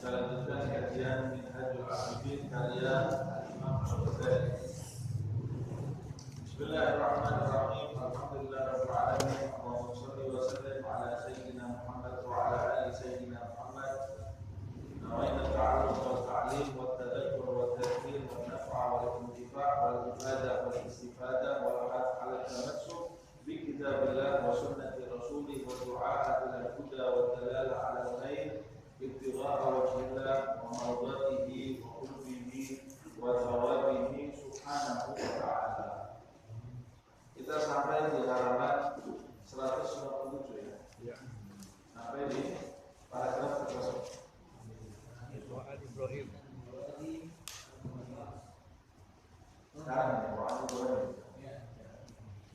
Kita lanjutkan kajian Minhajul Abidin karya Imam Al-Ghazali. Bismillahirrahmanirrahim. Alhamdulillahirabbil alamin. Allahumma shalli wa sallim ala sayyidina Muhammad wa ala ali sayyidina Muhammad. Nawaina ta'allum wa ta'lim wa tadabur wa tadhkir wa naf'a wa intifa' wa ibadah wa istifadah wa ala tamassuk bi kitabillah wa sunnati rasulih wa du'a ila al-huda wa dalalah ala al-khair ibtigha wajhillah wa mardatihi wa qurbihi wa thawabihi subhanahu wa ta'ala. Kita sampai di halaman 157 ya. Ya. Sampai di paragraf tersebut. Doa Ibrahim. Sekarang ya, doa Ibrahim.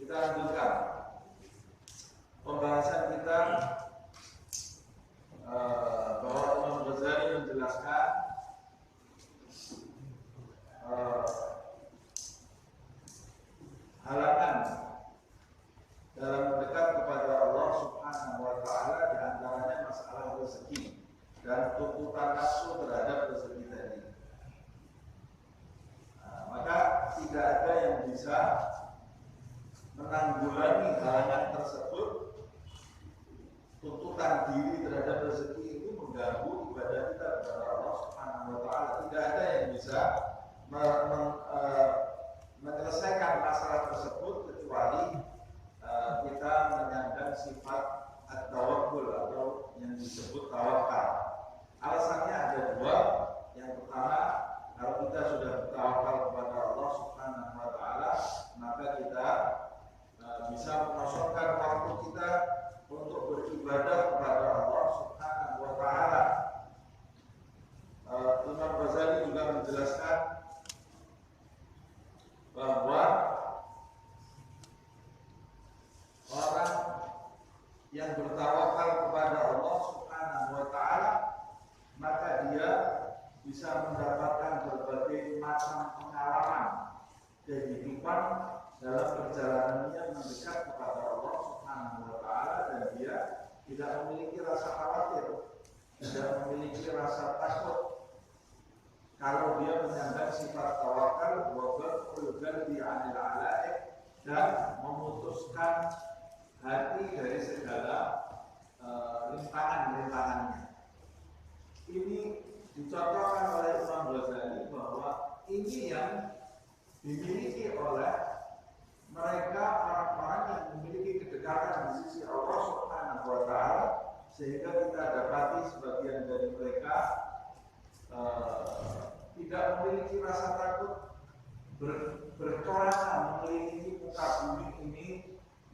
Kita lanjutkan pembahasan kita bahwa Imam Ghazali menjelaskan halangan dalam mendekat kepada Allah Subhanahu wa Ta'ala, di antaranya masalah rezeki dan tuntutan nafsu terhadap rezeki tadi. Maka tidak ada yang bisa menanggulangi halangan tersebut. Tuntutan diri terhadap rezeki itu mengganggu ibadah kita kepada Allah Subhanahu wa Ta'ala. Tidak ada yang bisa menyelesaikan masalah tersebut kecuali kita menyandang sifat at-tawakkul atau yang disebut tawakal. Alasannya ada dua. Yang pertama, kalau kita sudah bertawakal kepada Allah Subhanahu wa Ta'ala, maka kita bisa mengosongkan waktu kita untuk beribadah kepada Allah Subhanahu wa Ta'ala. Imam Ghazali juga menjelaskan bahwa orang yang bertawakal kepada Allah Subhanahu wa Ta'ala, maka dia bisa mendapatkan berbagai macam pengalaman kehidupan dalam perjalanannya mendekat kepada Allah Subhanahu wa Ta'ala, dan dia tidak memiliki rasa khawatir, tidak memiliki rasa takut kalau dia menyandang sifat tawakal wa ghaful qalbi 'anil 'ala'iq, dan memutuskan hati dari segala rintangan-rintangannya. Ini dicontohkan oleh Imam Ghazali bahwa ini yang dimiliki oleh mereka, orang-orang yang memiliki kedekatan di sisi Allah Subhanahu wa Ta'ala, sehingga kita dapati sebagian dari mereka tidak memiliki rasa takut berkelana mengelilingi muka bumi ini,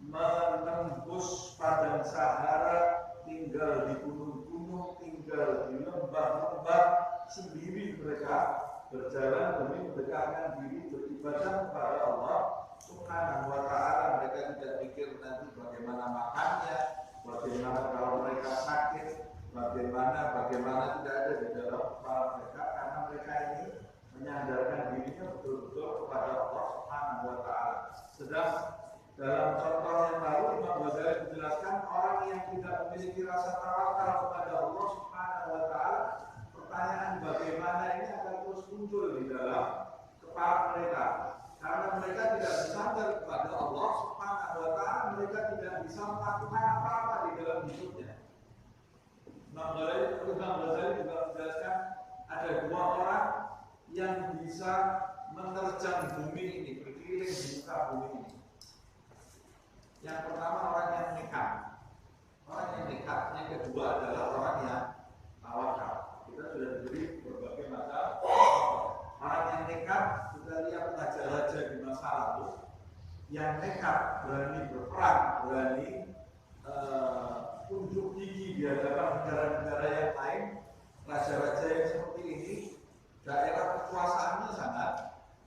menembus padang Sahara, tinggal di gunung-gunung, tinggal di lembah-lembah, sendiri mereka berjalan demi mendekatkan diri beribadah kepada Allah Subhanahu wa Ta'ala. Mereka tidak pikir nanti bagaimana makannya, bagaimana kalau mereka sakit, bagaimana tidak ada di dalam kepala mereka, karena mereka ini menyandarkan dirinya betul-betul kepada Allah Subhanahu wa Ta'ala. Sedang dalam contoh yang lalu, Imam Ghazali menjelaskan orang yang tidak memiliki rasa tawakal kepada Allah Subhanahu wa Ta'ala, pertanyaan bagaimana ini akan terus muncul di dalam kepala mereka, karena mereka tidak bersandar kepada Allah Subhanahu wa Ta'ala. Mereka tidak bisa melakukan apa-apa di dalam hidupnya. Imam Ghazali juga menjelaskan ada dua orang yang bisa menerjang bumi ini, berkeliling di muka bumi ini. Yang pertama orang yang nekat. Orang yang nekat. Yang kedua adalah orang yang tawakal. Kita sudah diberi berbagai macam. Orang yang nekat, kita lihat raja-raja di masa lalu. Yang nekat, berani berperang, berani unjuk gigi di hadapan negara-negara yang lain. Raja-raja yang seperti ini, daerah kekuasaannya sangat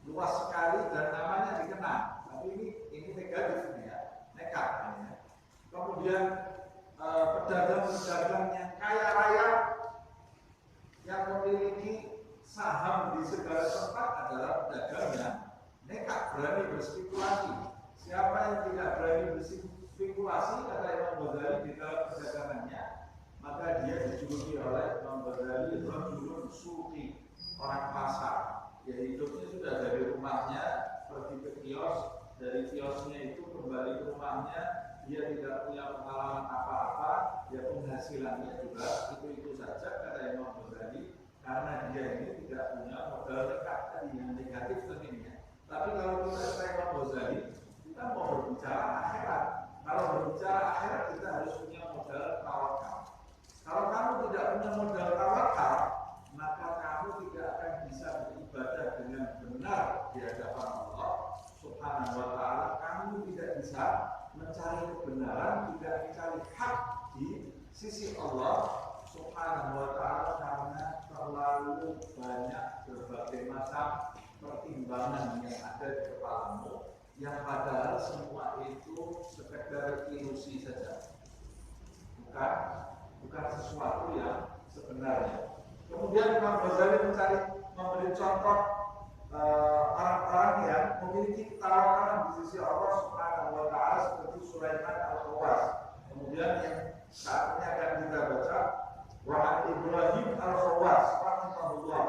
luas sekali dan namanya dikenal. Tapi ini negatif ya, nekat ya. Kemudian pedagang-pedagang yang kaya raya, yang memiliki saham di segala tempat, adalah pedagang yang nekat, berani berspekulasi. Siapa yang tidak berani berspekulasi, kata Imam Ghazali di dalam perdagangannya, maka dia dijuluki oleh Imam Ghazali rajulun suqi, orang pasar. Ya hidupnya sudah dari rumahnya pergi ke kios, dari kiosnya itu kembali ke rumahnya, dia tidak punya pengalaman apa-apa, ya penghasilannya juga itu saja kata Imam Ghazali, karena dia ini tidak punya modal nekat tadi yang negatif tentunya. Tapi kalau kita kata Imam Ghazali, kita mau berbicara akhirat. Kalau berbicara akhirat kita harus punya modal tawakal. Kalau kamu tidak punya modal tawakal, maka kamu tidak akan bisa beribadah dengan benar di hadapan Allah Subhanahu wa ta'ala. Kamu tidak bisa mencari kebenaran, tidak mencari hak di sisi Allah Subhanahu wa ta'ala, karena terlalu banyak berbagai macam pertimbangan yang ada di kepalamu, yang padahal semua itu sekedar ilusi saja, bukan sesuatu yang sebenarnya. Kemudian Imam Ghazali memberi contoh orang-orang yang memiliki ketawakalan di sisi Allah Subhanahu wa ta'ala seperti Sulaiman al-Khawas. Kemudian yang saat ini akan kita baca wa Ibrahim al-Khawas rahimahullah.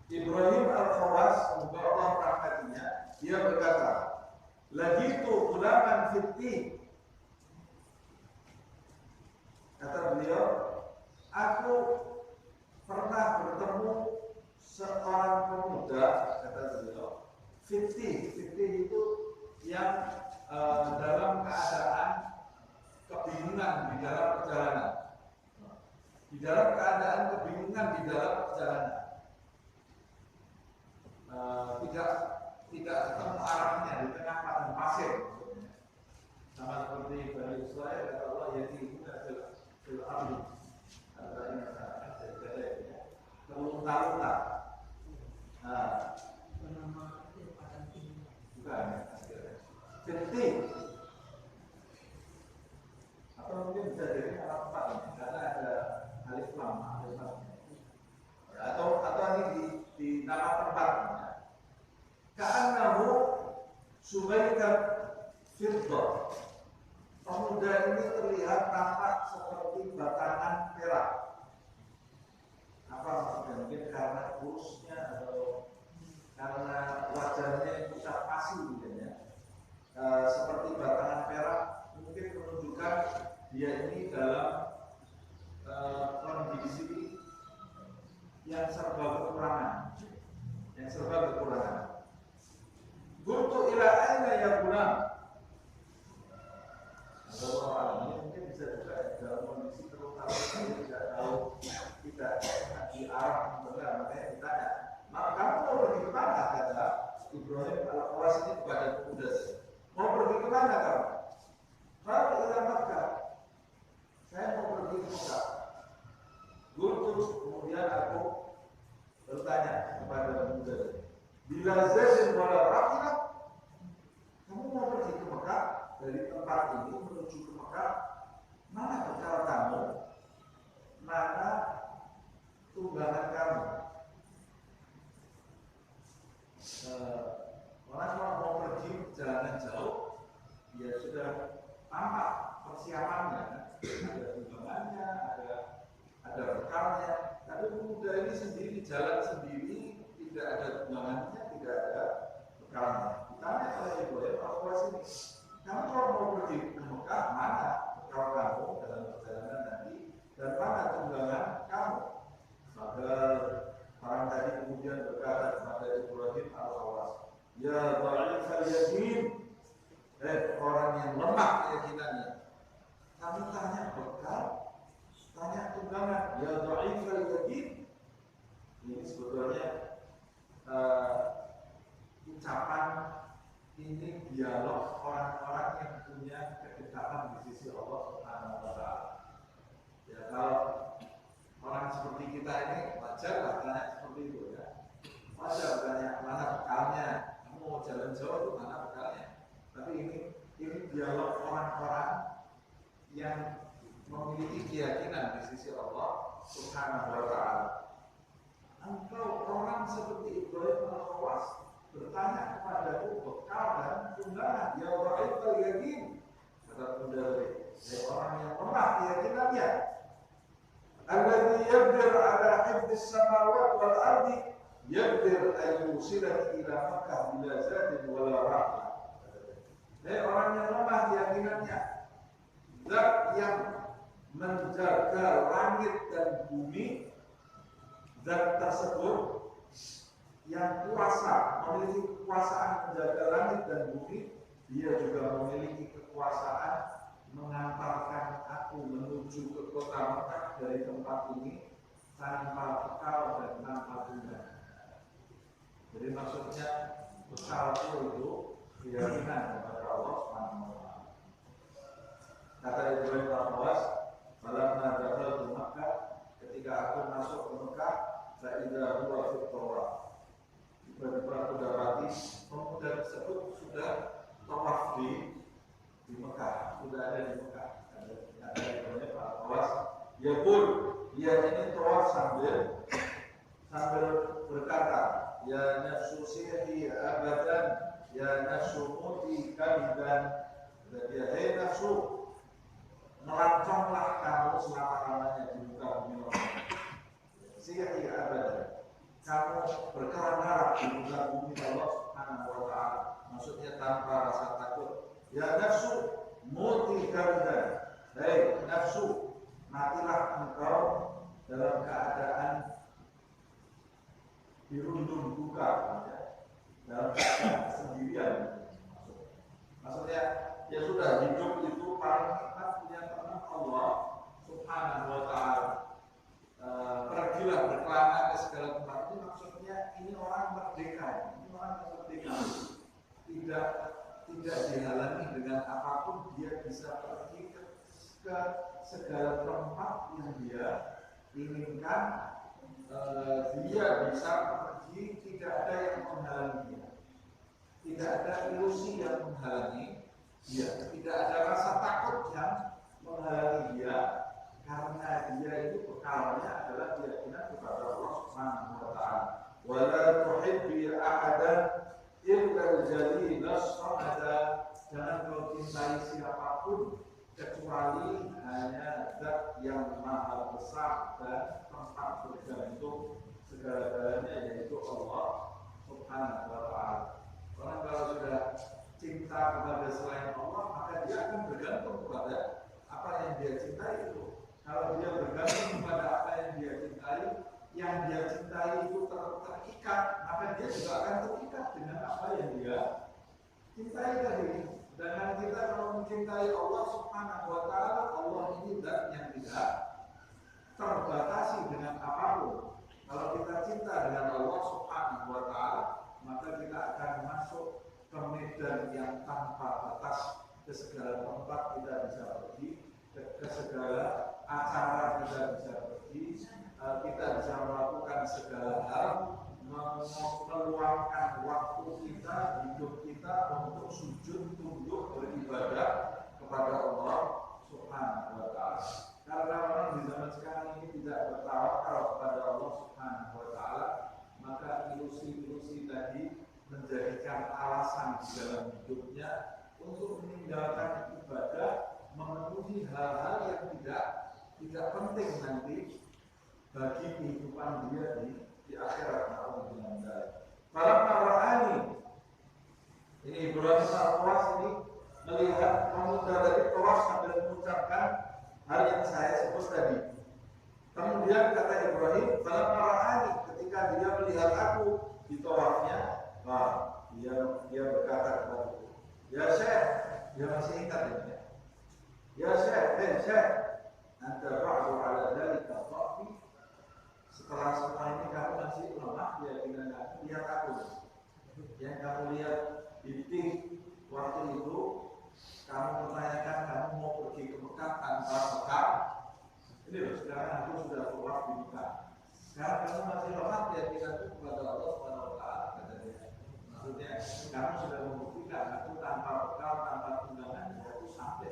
Ibrahim al-Khawas, semoga Allah merahmatinya, dia berkata, lagitu ulaman fitih. Kata beliau, aku pernah bertemu seorang pemuda, kata beliau, fitih itu yang dalam keadaan kebingungan di dalam perjalanan. Di dalam keadaan kebingungan di dalam perjalanan. Tidak ketemu arahnya di tengah padang pasir. Sama seperti Bani Israel, kata Allah, yaitu fil ardi. Terlunta-lunta. Bukan. Fitih. Atau mungkin bisa jadi alam empat, karena ada alif lam. Atau ini di nama tempatnya. Ka'annahu subaikat firdah. Pemuda ini terlihat tampak seperti batangan perak. Apa maksudnya? Mungkin karena kurusnya atau karena wajahnya pusat pasi mungkin ya. Seperti batangan perak, mungkin menunjukkan dia ini dalam kondisi yang serba kekurangan. Guntu ila aina ya gulam. Ini mungkin bisa juga dalam kondisi terutama tidak tahu, tidak di arah benar, makanya ditanya, maka kamu mau pergi ke mana? Kata Ibrahim al-Khawas ini kepada pemuda, mau pergi ke mana kamu? Kalau ila Makkah, saya mau pergi ke Makkah. Guntu, kemudian aku bertanya kepada pemuda, bila zazin wala rakilah, kamu mau pergi ke Mekah, dari tempat ini menuju ke Mekah, mana bekal kamu, mana tunggangan kamu? Orang kalau mau pergi perjalanan jauh, ya sudah tampak persiapannya, ada tunggangannya, ada bekalnya. Tapi pemuda ini sendiri jalan sendiri, tidak ada tunggangannya, tidak ada bekalnya. Ditanya oleh Ibrahim al-Khawas ini, kamu kalau mau pergi ke Mekah, mana bekal kamu dalam perjalanan nanti, dan mana tunggangan kamu? Maka orang tadi kemudian berkata kepada Ibrahim al-Khawas, ya dha'ifal yakin, orang yang lemah keyakinannya, kami tanya bekal, tanya tunggangan, ya dha'ifal yakin. Ini sebetulnya ucapan, ini dialog orang-orang yang punya kedekatan di sisi Allah Subhanahu wa ta'ala. Ya, kalau orang seperti kita ini wajar lah tanya seperti itu ya. Wajar tanya mana bekalnya, kamu mau jalan jauh itu mana bekalnya. Tapi ini dialog orang-orang yang memiliki keyakinan di sisi Allah Subhanahu wa ta'ala. Engkau orang seperti Ibrahim al-Khawas bertanya kepadaku bekal dan tunggangan, ya dha'ifal yakin, kata pemuda tadi, orang yang lemah keyakinannya. Alladzi yaqdir ala hifdhis samawati wal ardi yaqdir an yusilaka ila Makkah bila zadin wala rahlah. Orang yang lemah keyakinannya, zat yang menjaga langit dan bumi, zat tersebut yang kuasa, memiliki kekuasaan menjaga langit dan bumi, dia juga memiliki kekuasaan mengantarkan aku menuju ke kota Mekah dari tempat ini tanpa bekal dan tanpa tunda. Jadi maksudnya bekalku itu keyakinan kepada Allah Subhanahu wa taala. Kata Ibrahim al-Khawas, "Falamma dakhaltu Makkah," ketika aku masuk ke Mekah, fa idza huwa fi Tawaf. Tiba-tiba aku dapati pemuda tersebut sudah tawaf di Mekah, sudah ada di Mekah. Ada Ibrahim al-Khawas, yaqul, dia ini tawaf sambil berkata, ya nafsu sirri abadan, ya nafsu muti kaliban. Jadi hei nafsu, melanconglah kamu selama-lamanya di muka bumi Allah. Sirri abadan, kamu berkelana di muka bumi Allah Subhanahu wa taala. Maksudnya tanpa rasa takut. Ya nafsu muti kaliban, hei nafsu, matilah engkau dalam keadaan dirundung duka, dalam keadaan sendirian. Maksudnya ya sudah, hidup itu paling nikmat punya teman Allah Subhanahu wa taala. Pergilah berkelana ke segala tempat. Ini maksudnya ini orang merdeka, ini orang yang merdeka. Tidak dihalangi dengan apapun, dia bisa pergi ke segala tempat yang dia inginkan. Dia bisa pergi, tidak ada yang menghalangi dia. Tidak ada ilusi yang menghalangi dia. Tidak ada rasa takut yang menghalangi dia, karena dia itu bekalnya adalah keyakinan kepada Allah Subhanahu wa taala. Wala tuhibbi ahadan illa al-jalil as-samada. Jangan kau cintai siapapun kecuali hanya zat yang maha besar dan tempat bergantung segala-galanya, yaitu Allah Subhanahu wa taala. Orang kalau sudah cinta kepada selain Allah, maka dia akan bergantung kepada apa yang dia cintai itu. Kalau dia bergantung kepada apa yang dia cintai itu terikat, maka dia juga akan terikat dengan apa yang dia cintai tadi. Dengan kita kalau mencintai Allah Subhanahu wa taala, Allah ini zat yang tidak terbatasi dengan apapun. Kalau kita cinta dengan Allah Subhanahu wa taala, maka kita akan masuk ke medan yang tanpa batas. Ke segala tempat kita bisa pergi, ke segala acara kita bisa pergi, kita bisa melakukan segala hal, meluangkan waktu kita, hidup kita untuk sujud, tunduk, beribadah kepada Allah Subhanahu wa taala. Karena orang di zaman sekarang ini tidak bertawakal kepada Allah Subhanahu wa taala, maka ilusi-ilusi tadi menjadikan alasan di dalam hidupnya untuk meninggalkan ibadah, memenuhi hal-hal yang tidak penting nanti bagi kehidupan dia di akhirat. Para mar'ani, ini Ibrahim al-Khawas ini melihat pemuda dari Khawas sambil mengucapkan hal yang saya sebut tadi. Kemudian kata Ibrahim, para mar'ani, ketika dia melihat aku di tawafnya, dia berkata kepadaku, ya Syekh, dia masih ingat ini. Ya Syekh, anta ba'du ala dzalika dhafi. Setelah semua ini kamu masih lemah keyakinan kamu. Lihat aku, yang kamu lihat di waktu itu, kamu menanyakan kamu mau pergi ke Mekah tanpa bekal. Ini loh, sekarang aku sudah keluar di Mekah. Sekarang kamu masih lemah keyakinanku kepada Allah Subhanahu wa taala, kata dia. Maksudnya kamu sudah membuktikan aku tanpa bekal, tanpa tundangan, aku sampai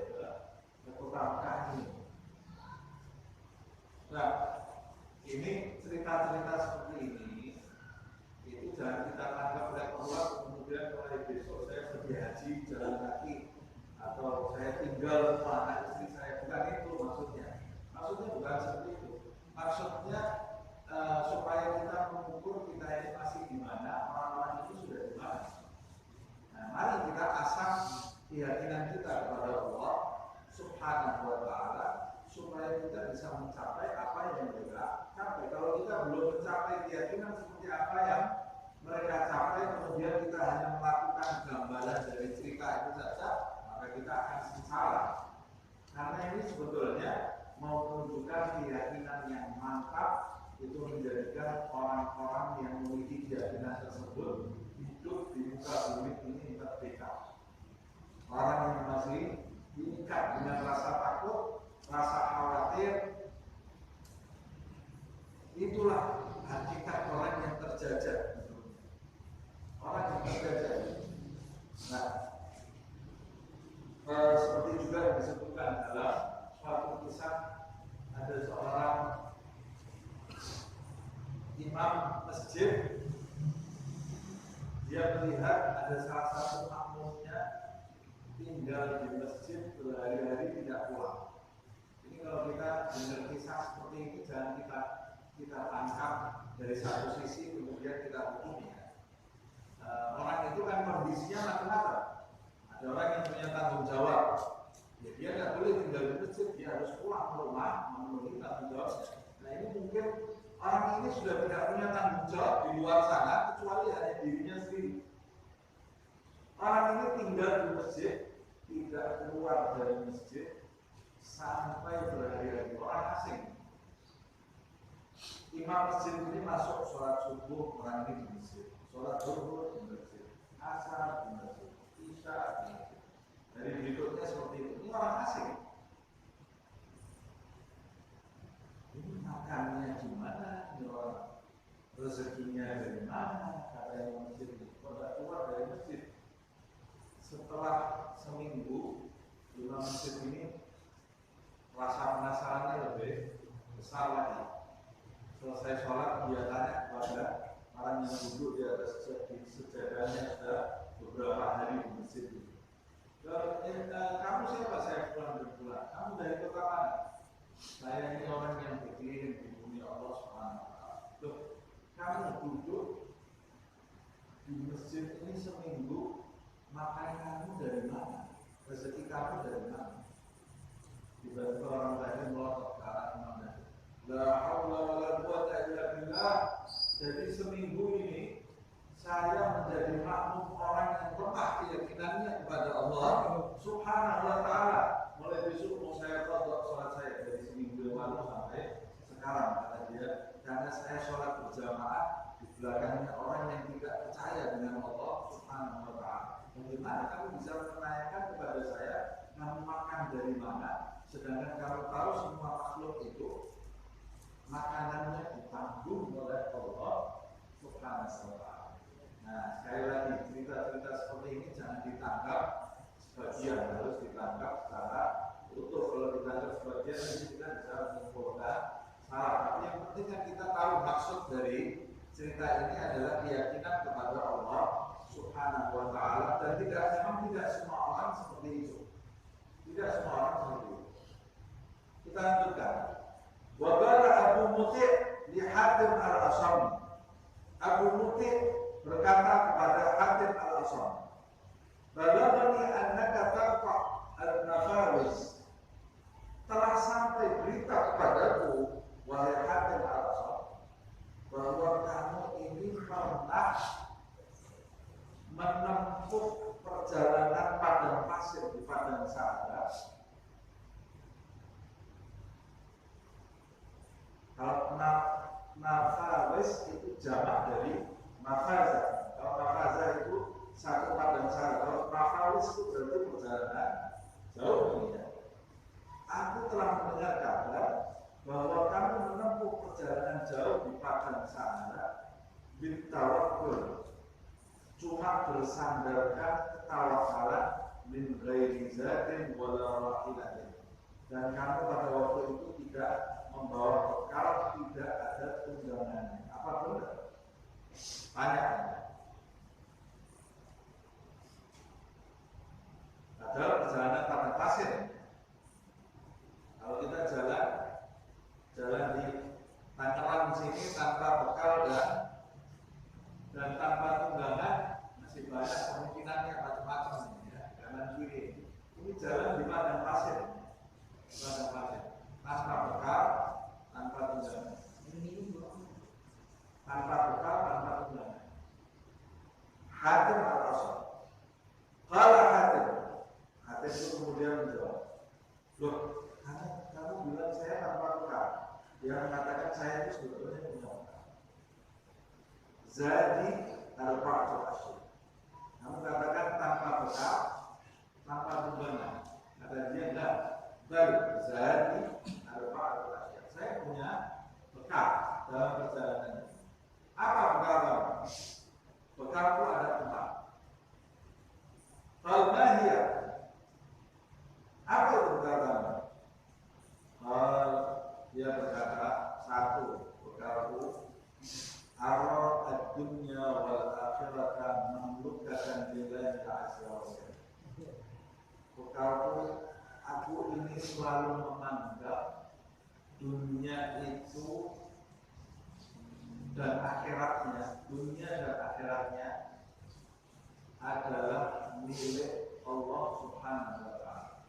ke kota Mekah ini. Nah, ini cerita-cerita seperti ini itu jangan kita tangkap keluar kemudian mulai besok saya pergi haji jalan kaki atau saya tinggal sama anak istri saya. Bukan itu maksudnya. Maksudnya bukan seperti itu. maksudnya supaya kita mengukur kita ini masih di mana, orang-orang itu sudah di mana. Nah, mari kita asah keyakinan kita kepada Allah Subhanahu wa Ta'ala supaya kita bisa mencapai apa yang mereka capai. Kalau kita belum mencapai keyakinan seperti apa yang mereka capai, kemudian kita hanya melakukan gambaran dari cerita itu saja, maka kita akan salah. Karena ini sebetulnya mau menunjukkan keyakinan yang mantap, itu menjadikan orang-orang yang memiliki keyakinan tersebut hidup di muka bumi ini merdeka. Orang yang masih diikat dengan rasa takut, rasa khawatir, itulah hakikat orang yang terjajah. Orang yang terjajah. Nah, seperti juga yang disebutkan dalam suatu kisah, ada seorang imam masjid, dia melihat ada salah satu makmumnya tinggal di masjid berhari-hari tidak pulang. Ini kalau kita dengar kisah seperti ini, jangan kita tangkap dari satu sisi kemudian kita hukumi. Orang itu kan kondisinya macam-macam. Ada orang yang punya tanggung jawab, ya, dia nggak boleh tinggal di masjid, dia harus pulang ke rumah memenuhi tanggung jawabnya. Nah, ini mungkin orang ini sudah tidak punya tanggung jawab di luar sana kecuali hanya dirinya sendiri. Orang ini tinggal di masjid, tidak keluar dari masjid sampai berhari-hari. Orang asing. Imam masjid ini masuk sholat subuh, orang ini di masjid. Sholat zuhur di masjid, asar di masjid, isya di masjid. Dari berikutnya seperti itu. Ini orang asing. Ini makannya gimana? Ini orang rezekinya dari mana? Katanya masjid ini. Kalau keluar dari masjid, setelah seminggu imam masjid ini rasa penasarannya lebih besar lagi. Selesai sholat dia tanya kepada orang yang duduk di atas sejadahnya sudah beberapa hari di masjid ini. Kamu siapa? Saya pulang berbulan. Kamu dari kota mana? Saya ini orang yang berkeliling di bumi Allah Subhanahu wa Ta'ala. Loh, kamu duduk di masjid ini seminggu, makan kamu dari mana? Rezeki kamu dari mana? Tiba-tiba orang tadi melotot ke arah mana? La haula wa la quwwata illa billah. Jadi seminggu ini saya menjadi makmum orang yang lemah keyakinannya kepada Allah Subhanahu wa Ta'ala. Mulai besok mau saya qadha sholat saya dari seminggu yang lalu sampai sekarang, kata dia, karena saya sholat berjamaah di belakangnya orang yang tidak percaya dengan Allah Subhanahu wa Ta'ala. Bagaimana kamu bisa menanyakan kepada saya kamu makan dari mana, sedangkan kamu tahu semua makhluk itu makanannya ditanggung oleh Allah Subhanahu wa Ta'ala. Nah, sekali lagi cerita-cerita seperti ini jangan ditangkap sebagian, harus ditangkap secara utuh. Kalau ditangkap sebagian nanti kita bisa menyimpulkan salah. Tapi yang penting kan kita tahu maksud dari cerita ini adalah keyakinan kepada Allah Subhanahu wa Ta'ala, dan tidak semua orang seperti itu. Tidak semua orang seperti itu. Kita lanjutkan. Wa qala Abu Muti' li Hatim al-Asam. Abu Muti' berkata kepada Hatim al-Asam, "Balaghani annaka tarfa al-nafawis." Telah sampai berita kepadaku, wahai Hatim al-Asam, bahwa kamu ini pernah menempuh perjalanan padang pasir di padang Sahara. Kalau nafawis itu jamak dari mafaza. Kalau mafaza itu satu padang Sahara. Kalau nafawis itu berarti perjalanan jauh. Aku telah mendengar kabar bahwa kamu menempuh perjalanan jauh di padang Sahara bitawakkul, cuma bersandarkan tawakalan min ghairi zatin wala rahilatin, dan kamu pada waktu itu tidak membawa bekal, tidak ada tunggangannya. Apa benar? Tanya. Padahal perjalanan padang pasir. Kalau kita jalan di sini tanpa bekal dan tanpa tunggangan masih banyak kemungkinannya macam-macam ya, kanan kiri. Ini jalan di padang pasir, tanpa bekal, tanpa tunggangan. Tanpa bekal, tanpa tunggangan. Hatim al-Asad. Kalau Hatim itu kemudian menjawab, loh, kamu bilang saya tanpa bekal. Dia mengatakan saya itu sebetulnya punya bekal. Jadi al-Ba'du asyik. Kamu katakan tanpa bekal, tanpa tunggangan. Kata dia enggak. Balik. Jadi al-Ba'du asyik. Saya punya bekal dalam perjalanan ini. Apa bekal kamu? Bekalku ada 4. Al-Mahiyah. Apa itu bekal kamu? Dia berkata, 1, bekalku Ara ad-dunya wal akhirata mamlukatan lillahi azza wa jalla. Bekalku, aku ini selalu menganggap dunia itu dan akhiratnya, dunia dan akhiratnya adalah milik Allah Subhanahu wa ta'ala.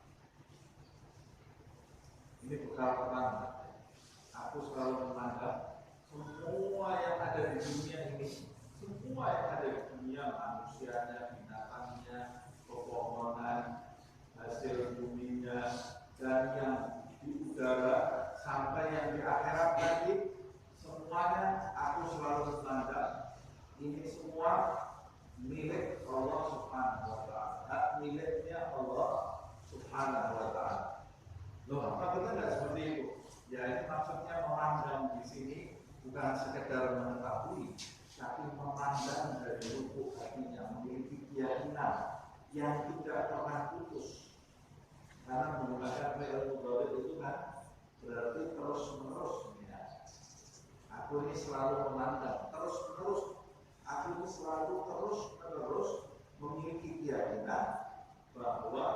Ini bekal pertama. Aku selalu menganggap semua yang ada di dunia ini, semua yang ada di dunia, manusianya, binatangnya, pepohonan, hasil buminya, dan yang di udara sampai yang di akhirat nanti, semuanya aku selalu menganggap ini semua milik Allah Subhanahu wa ta'ala, miliknya Allah Subhanahu wa ta'ala. Loh, apa kita tidak seperti itu? Ya, ini maksudnya memandang di sini bukan sekedar mengetahui, tapi memandang dari lubuk hatinya, memiliki keyakinan yang tidak pernah putus. Karena menggunakan fi'il mudhari itu kan berarti terus-menerus. Ya. Aku ini selalu memandang terus-menerus. Aku ini selalu terus-menerus memiliki keyakinan bahwa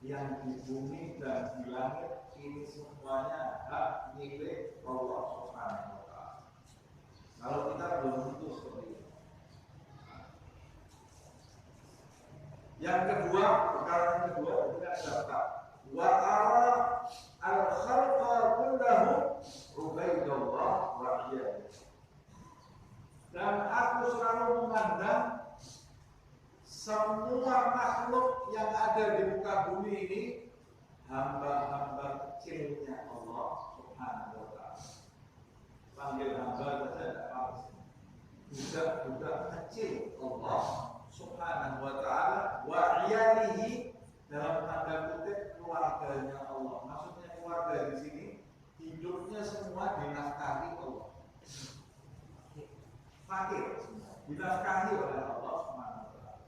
yang di bumi dan di langit ini semuanya hak milik Allah Subhanahu wa ta'ala. Kalau kita belum tentu seperti itu. Yang kedua, perkara yang kedua itu kan ada wa ara al-khalqa kullahu ubaidullah wa iyyahu. Dan aku selalu memandang semua makhluk yang ada di muka bumi ini hamba-hamba kecilnya Allah Subhanahu wa ta'ala. Panggil hamba saja tidak apa-apa. Budak-budak kecil Allah Subhanahu wa ta'ala wa iyalihi, dalam tanda kutip keluarganya Allah. Maksudnya keluarga di sini hidupnya semua dinafkahi Allah. Fakir dinafkahi oleh Allah Subhanahu wa ta'ala.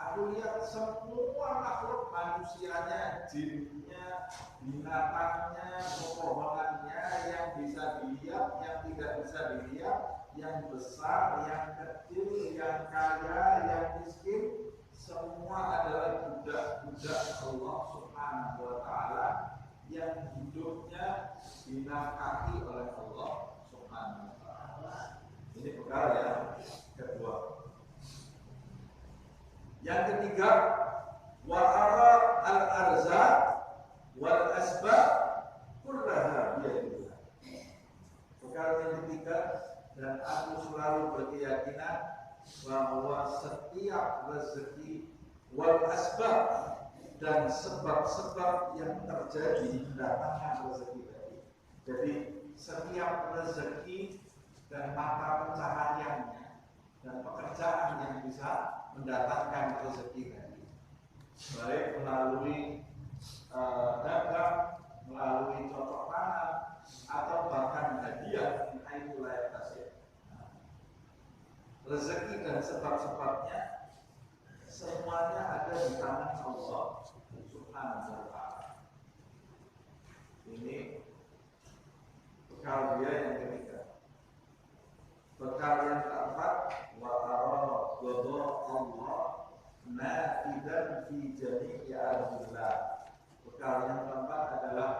Aku lihat semua makhluk, manusianya, jinnya, binatangnya, pepohonannya, yang bisa dilihat, yang tidak bisa dilihat, yang besar, yang kecil, yang kaya, yang miskin, semua adalah budak-budak Allah Subhanahu wa ta'ala yang hidupnya dinafkahi oleh Allah Subhanahu wa ta'ala. Ini bekal yang kedua. Yang ketiga, wa ara al-arzaq wal asbab kullaha biyadillah. Bekal yang ketiga, dan aku selalu berkeyakinan bahwa setiap rezeki wal asbab dan sebab-sebab yang terjadi mendatangkan rezeki tadi. Jadi setiap rezeki dan mata pencahariannya dan pekerjaan yang bisa mendatangkan rezeki tadi, baik melalui dagang, melalui cocok tanam, atau bahkan hadiah min haitsu la yahtasib. Rezeki dan sebab-sebabnya semuanya ada di tangan Allah Subhanahu wa ta'ala. Ini bekal dia yang ketiga. Bekal yang keempat, wa ara ghadha Allah nafidan fi jami'i ardillah. Bekal yang keempat adalah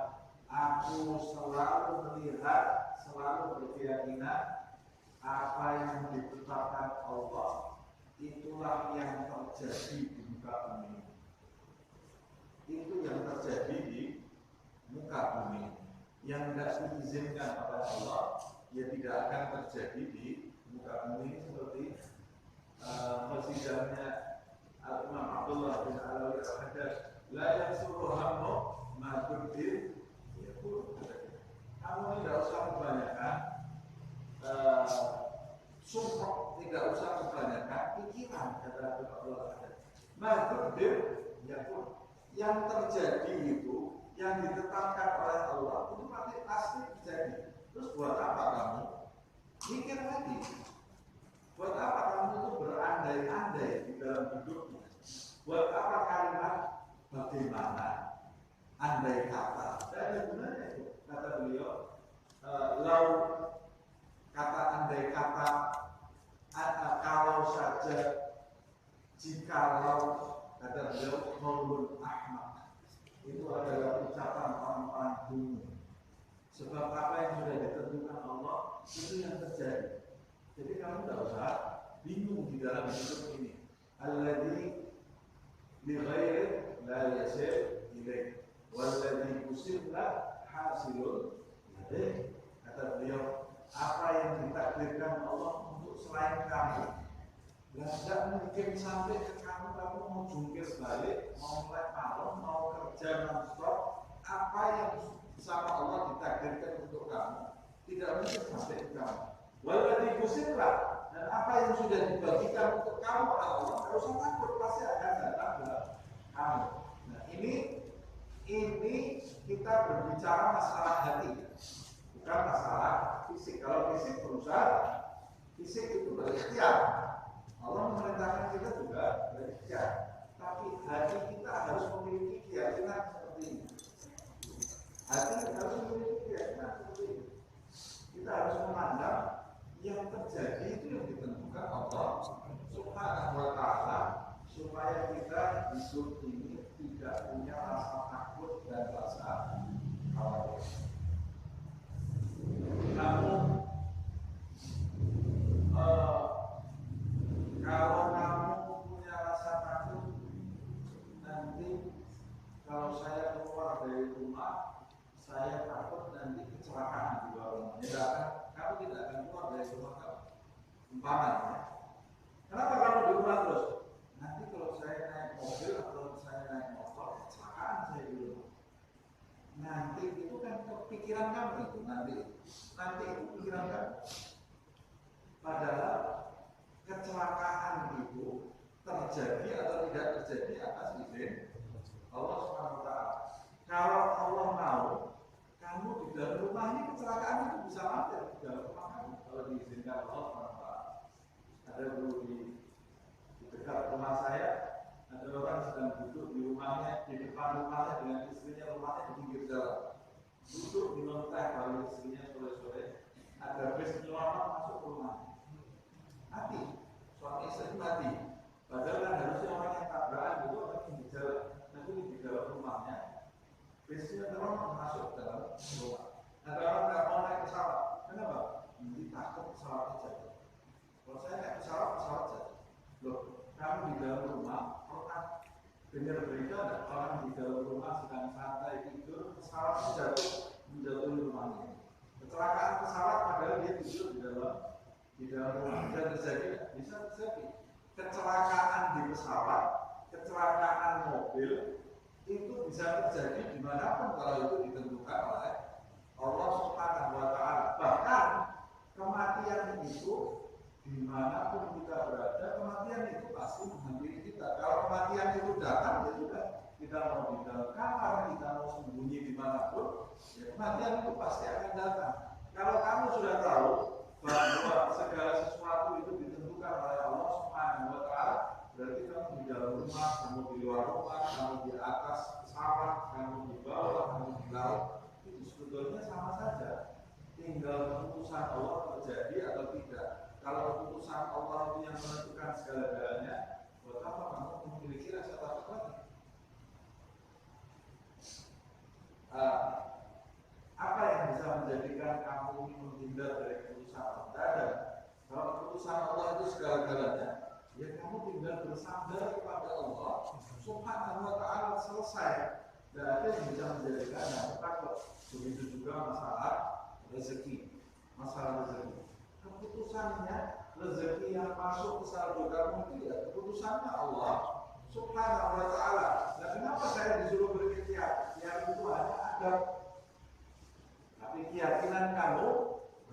aku selalu melihat, selalu berpikir keyakinan apa yang ditetapkan Allah itulah yang terjadi di muka bumi. Itu yang terjadi di muka bumi. Yang tidak diizinkan oleh Allah, ya tidak akan terjadi di muka bumi. Seperti persidangannya Imam Abdullah bin Alawi al-Haddad, la yansuru hammu ma tudir. Ya pun, kamu tidak usah kebanyakan sumpah, tidak usah kebanyakan pikiran, kata Abdullah al-Haddad. Ma tudir, ya pun, yang terjadi itu, yang ditetapkan oleh Allah itu pasti terjadi. Terus buat apa kamu mikir lagi? Buat apa kamu itu berandai-andai di dalam hidupmu? Buat apa kalimat bagaimana, andai kata? Dan ada gunanya itu, kata beliau. Lau, kata andai kata, kalau saja, jikalau, kata beliau, qaulun ahmad, itu adalah ucapan orang-orang dungu. Sebab apa yang sudah ditentukan Allah itu yang terjadi. Jadi kamu tidak usah bingung di dalam hidup ini. Alladzi li ghairi la yasir ilaih, walladzi usibla hasilun ilaih. Kata beliau, apa yang ditakdirkan Allah untuk selain kamu, tidak mungkin sampai ke kamu mau jungkir balik, mau mulai malam, mau kerja non-stop. Apa yang sama Allah ditakdirkan untuk kamu tidak mungkin sampai ke kamu. Waladhi kusirlah, dan apa yang sudah dibagikan untuk kamu oleh Allah, tidak usah takut, pasti akan datang ke kamu. Nah ini kita berbicara masalah hati, bukan masalah fisik. Kalau fisik berusaha, fisik itu berikhtiar. Allah memerintahkan kita juga berikhtiar, tapi hati kita harus memiliki keyakinan seperti ini. Hati harus memiliki keyakinan seperti ini. Kita harus memandang yang terjadi itu yang ditentukan Allah Subhanahu wa ta'ala, supaya kita hidup ini tidak punya rasa takut dan rasa khawatir. Namun kalau kamu punya rasa takut, nanti kalau saya keluar dari rumah, saya takut nanti kecelakaan di luar rumah. Kamu tidak akan keluar dari rumah kamu. Umpamanya, kenapa kamu di rumah terus? Nanti kalau saya naik mobil atau saya naik motor, kecelakaan saya di rumah. Nanti itu kan pikiran kamu itu nanti itu pikiran kamu. Padahal kecelakaan itu terjadi atau tidak terjadi atas izin Allah Subhanahu wa ta'ala. Kalau Allah mau, kamu di dalam rumah ini kecelakaan itu bisa mati di dalam rumah kamu kalau diizinkan Allah Subhanahu wa ta'ala. Ada dulu di dekat rumah saya, ada orang sedang duduk di rumahnya, di depan rumahnya dengan istrinya, rumahnya di pinggir jalan. Duduk minum teh baru istrinya sore-sore, ada bus nyelonong masuk ke rumah. Mati, suami istri mati. Padahal kan harusnya orang yang tabrakan itu orang yang di jalan. Nanti di dalam rumahnya, busnya nyelonong masuk ke dalam rumah. Ada orang nggak mau naik pesawat, kenapa? Nanti takut pesawatnya jatuh. Kalau saya naik pesawat jatuh. Loh, kamu di dalam rumah, pernah dengar berita ada orang di dalam rumah sedang santai tidur, pesawat jatuh menjatuhi rumahnya. Kecelakaan pesawat padahal dia tidur di dalam rumah. Dan terjadi, bisa terjadi kecelakaan di pesawat, kecelakaan mobil, itu bisa terjadi dimanapun kalau itu ditentukan oleh Allah Subhanahu wa ta'ala. Bahkan kematian itu dimanapun kita berada, kematian itu pasti menghampiri kita. Kalau kematian itu datang, ya sudah, kita mau di dalam kamar, kita mau sembunyi dimanapun, ya kematian itu pasti akan datang. Kalau kamu sudah tahu bahwa segala sesuatu itu ditentukan oleh Allah Subhanahu wa ta'ala, berarti kamu di dalam rumah, kamu di luar rumah, kamu di atas pesawat, kamu di bawah, kamu di laut, itu sebetulnya sama saja. Tinggal keputusan Allah terjadi atau tidak. Kalau keputusan Allah itu yang menentukan segala-galanya, buat apa kamu memiliki rasa takut lagi? Apa yang bisa menjadikan kamu menghindar dari keputusan ya kamu tinggal bersandar kepada Allah Subhanahu wa Ta'ala, selesai. Dan ada yang bisa menjadikan yang takut. Begitu juga masalah rezeki, keputusannya rezeki yang masuk ke saldo kamu itu ya keputusannya Allah Subhanahu wa Ta'ala. Nah, kenapa saya disuruh berikhtiar? Yang itu hanya ada. Tapi keyakinan kamu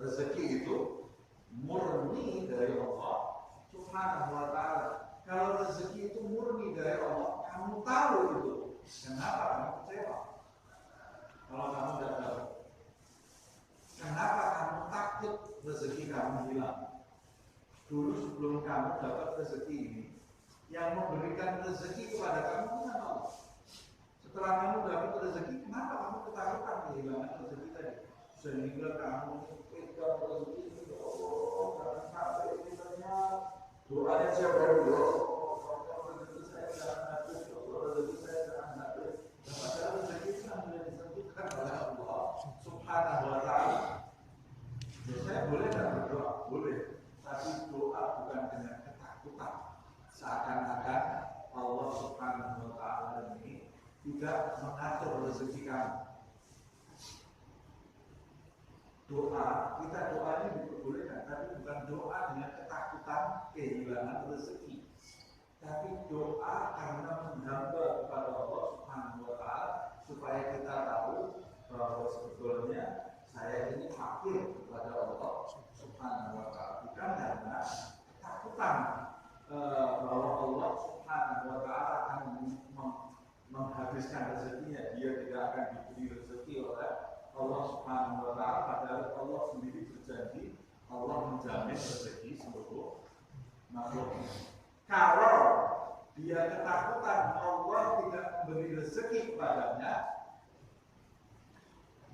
rezeki itu murni dari Allah Subhanahu wa Ta'ala. Kalau rezeki itu murni dari Allah, kamu tahu itu, kenapa kamu kecewa? Kalau kamu tidak tahu, kenapa kamu takut rezeki kamu hilang? Dulu sebelum kamu dapat rezeki ini, yang memberikan rezeki kepada kamu bukan Allah. Setelah kamu dapat rezeki, kenapa kamu ketakutan kehilangan rezeki tadi? Sehingga kamu pegang rezeki ini, oh, jangan sampai ini ternyata doanya siapa dulu? Rezeki saya jangan habis, rezeki saya jangan habis. Padahal rezeki itu sudah ditentukan oleh Allah Subhanahu wa Ta'ala. Ya, saya boleh tidak berdoa? Boleh. Tapi doa bukan dengan ketakutan. Seakan-akan Allah Subhanahu wa Ta'ala ini tidak mengatur rezeki kamu. Doa, kita doa ini diperbolehkan, tapi bukan doa dengan ketakutan kehilangan rezeki. Tapi doa karena menghamba kepada Allah Subhanahu wa Ta'ala supaya kita tahu bahwa sebetulnya saya ini fakir kepada Allah Subhanahu wa Ta'ala, bukan karena ketakutan bahwa Allah Subhanahu wa Ta'ala akan menghabiskan rezekinya, dia tidak akan diberi rezeki oleh Allah Subhanahu wa Ta'ala, padahal Allah sendiri berjanji Allah menjamin rezeki seluruh makhluk. Kalau dia ketakutan Allah tidak memberi rezeki kepadanya,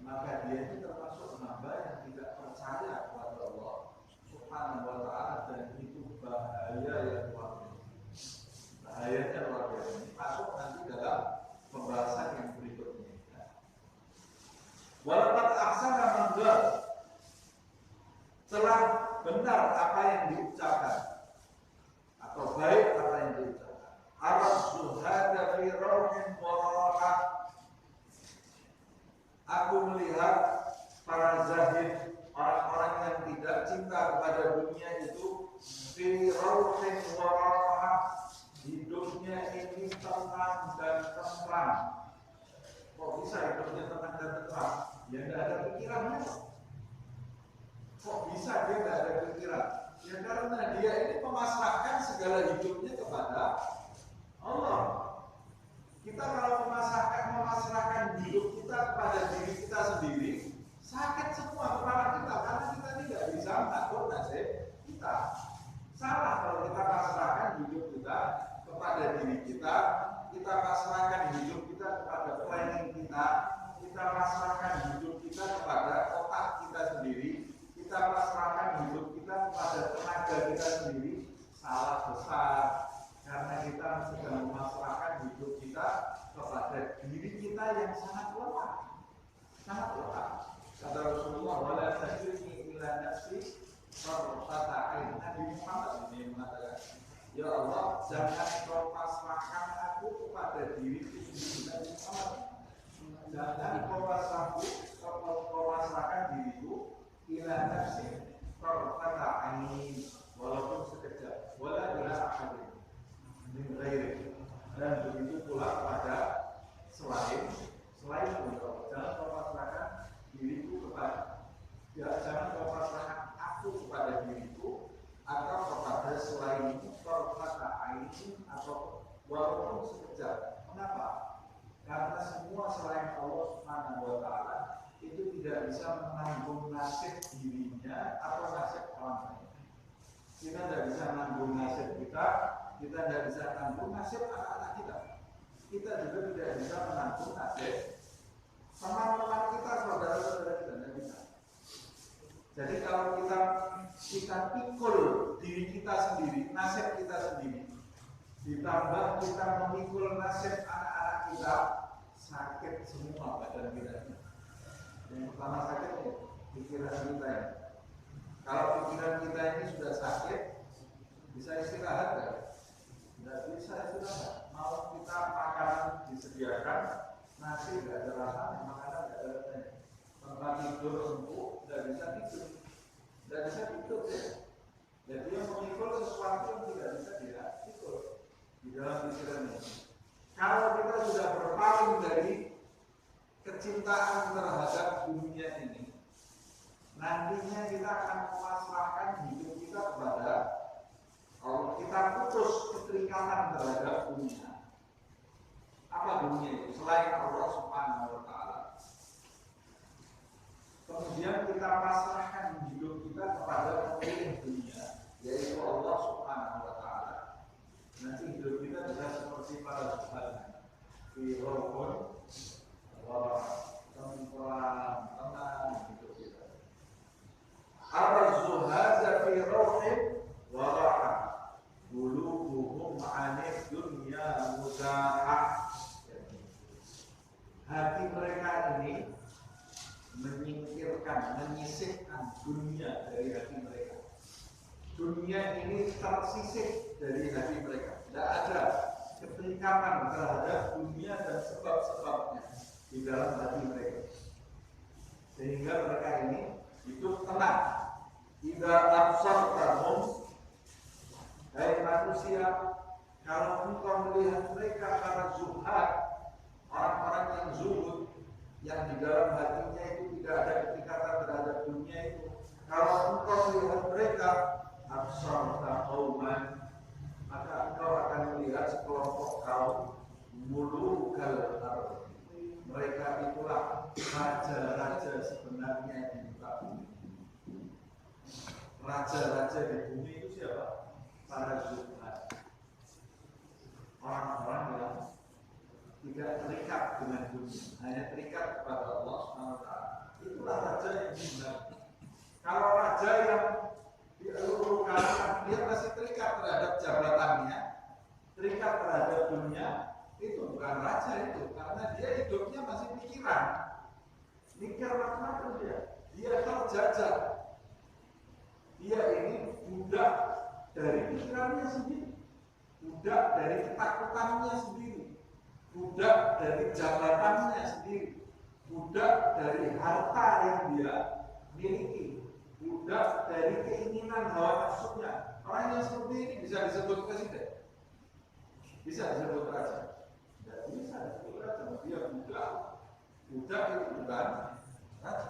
maka dia itu termasuk hamba yang tidak percaya kepada Allah Subhanahu wa Ta'ala, dan itu bahaya yang luar biasa. Bahayanya luar biasa. Ini masuk nanti dalam pembahasan yang berikutnya. Walaupun aksana manggil, telah benar apa yang diucapkan atau baik apa yang diucapkan. Ar-zuhada fi rawhin wa rahat. Aku melihat para zahid, orang-orang yang tidak cinta kepada dunia itu fi rawhin wa rahat, hidupnya ini tenang dan tentram. Kok bisa hidupnya tenang dan tentram? Ya tidak ada pikirannya. Kok bisa dia tidak ada pikiran? Ya karena dia ini memasrahkan segala hidupnya kepada Allah. Kita kalau memasrahkan hidup kita kepada diri kita sendiri, sakit semua kepala kita karena kita tidak bisa mengatur nasib kita. Salah kalau kita pasrahkan hidup kita kepada diri kita, kita pasrahkan hidup kita kepada planning kita pasrahkan hidup kita kepada otak kita sendiri, kita pasrahkan hidup kita kepada tenaga kita sendiri. Salah besar, karena kita sedang memasrahkan hidup kita kepada diri kita yang sangat lemah. Kata Rasulullah, wala tajrini ila nafsi farfata'in. Nabi Muhammad ini mengatakan, ya Allah, jangan kau pasrahkan aku kepada diriku sendiri. Nabi Muhammad, jangan kau pasrahkan diriku ila nafsi farfata'in, walaupun sekejap, wala ila ahadin min ghairi, dan begitu pula pada selain engkau. Jangan kau pasrahkan diriku kepada, jangan kau pasrahkan aku kepada diriku atau kepada selainmu, kata ainin atau walaupun sekejap. Kenapa? Karena semua selain Allah Subhanahu wa Ta'ala itu tidak bisa menanggung nasib dirinya atau nasib orang lain. Kita tidak bisa menanggung nasib kita tidak bisa menanggung nasib anak-anak kita. Kita juga tidak bisa menanggung nasib teman-teman kita, saudara-saudara kita, tidak bisa. Jadi kalau kita pikul diri kita sendiri, nasib kita sendiri, ditambah kita memikul nasib anak-anak kita, sakit semua badan kita. Yang pertama sakit pikiran kita ya. Kalau pikiran kita ini sudah sakit, Bisa istirahat kan? Nggak bisa istirahat. Mau kita makanan disediakan, nasi nggak ada rasanya, makanan nggak ada rasanya. Tempat tidur empuk, nggak bisa tidur. Nggak bisa tidur ya. Jadi yang memikul sesuatu yang tidak bisa dia pikul di dalam pikirannya. Kalau kita sudah berpaling dari kecintaan terhadap dunia ini, nantinya kita akan memasrahkan hidup kita kepada Allah. Kita putus keterikatan terhadap dunia. Apa dunia itu? Selain Allah Subhanahu wa Ta'ala. Kemudian kita pasrahkan hidup kita kepada pemilik dunia, yaitu Allah Subhanahu wa Ta'ala. Nanti hidup kita bisa seperti para sahabat di Rokon, tenang hidup kita. Ar-zuhada fi rawhin wa raha, qulubuhum 'anid dunya muzahah. Hati mereka ini menyingkirkan, menyisihkan dunia dari hati mereka. Dunia ini tersisih dari hati mereka. Tidak ada keterikatan terhadap dunia dan sebab-sebabnya di dalam hati mereka. Sehingga mereka ini hidup tenang. Idza absartahum, hai manusia, kalau engkau melihat mereka para zuhad, orang-orang yang zuhud, yang di dalam hatinya itu tidak ada keterikatan terhadap dunia itu, kalau engkau melihat mereka absarta qauman, maka engkau akan melihat sekelompok kaum mulukal ardh. Mereka itulah raja-raja sebenarnya di muka bumi. Raja-raja di bumi itu siapa? Para zuhad. Orang-orang yang tidak terikat dengan dunia, hanya terikat kepada Allah SWT. Itulah raja yang benar. Kalau raja yang dielulukan, dia masih terikat terhadap jabatannya, terikat terhadap dunia, itu bukan raja itu, karena dia hidupnya masih pikiran, mikir macam-macam dia terjajah, dia ini budak dari pikirannya sendiri, budak dari ketakutannya sendiri, budak dari jabatannya sendiri, budak dari harta yang dia miliki, budak dari keinginan hawa nafsunya. Orang yang seperti ini bisa disebut presiden, bisa disebut raja. Tidak bisa disebut raja, dia budak. Budak itu bukan raja.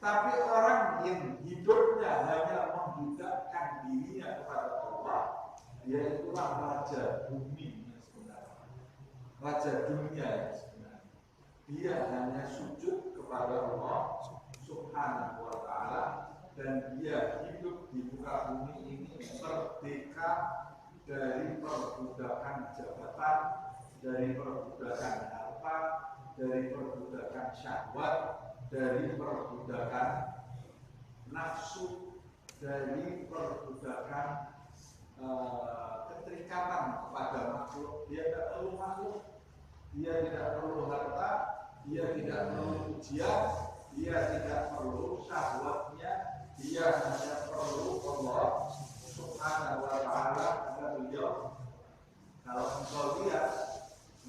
Tapi orang yang hidupnya hanya membudakkan dirinya kepada Allah, dia itulah raja bumi yang sebenarnya, raja dunia yang sebenarnya. Dia hanya sujud kepada Allah Subhanahu wa Ta'ala, dan dia hidup di muka bumi ini merdeka dari perbudakan jabatan, dari perbudakan harta, dari perbudakan syahwat, dari perbudakan nafsu, dari perbudakan keterikatan kepada makhluk. Dia tidak perlu makhluk, dia tidak perlu harta, dia tidak perlu pujian, dia tidak perlu syahwatnya, dia hanya perlu Allah Subhanahu wa Ta'ala. Kata beliau, kalau engkau lihat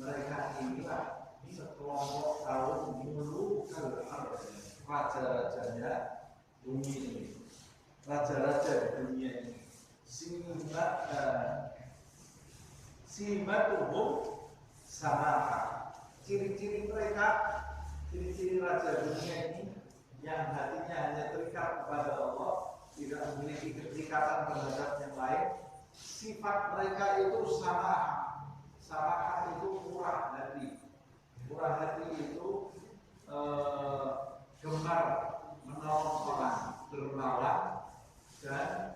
mereka inilah sekelompok kaum mulukal ardh, raja-rajanya bumi ini, raja-raja di dunia ini. Simatuhum samaha, ciri-ciri mereka, ciri-ciri raja dunia ini yang hatinya hanya terikat kepada Allah, tidak memiliki keterikatan terhadap yang lain. Sifat mereka itu samaha. Samaha itu murah hati. Murah hati itu gemar menolong orang, dermawan, dan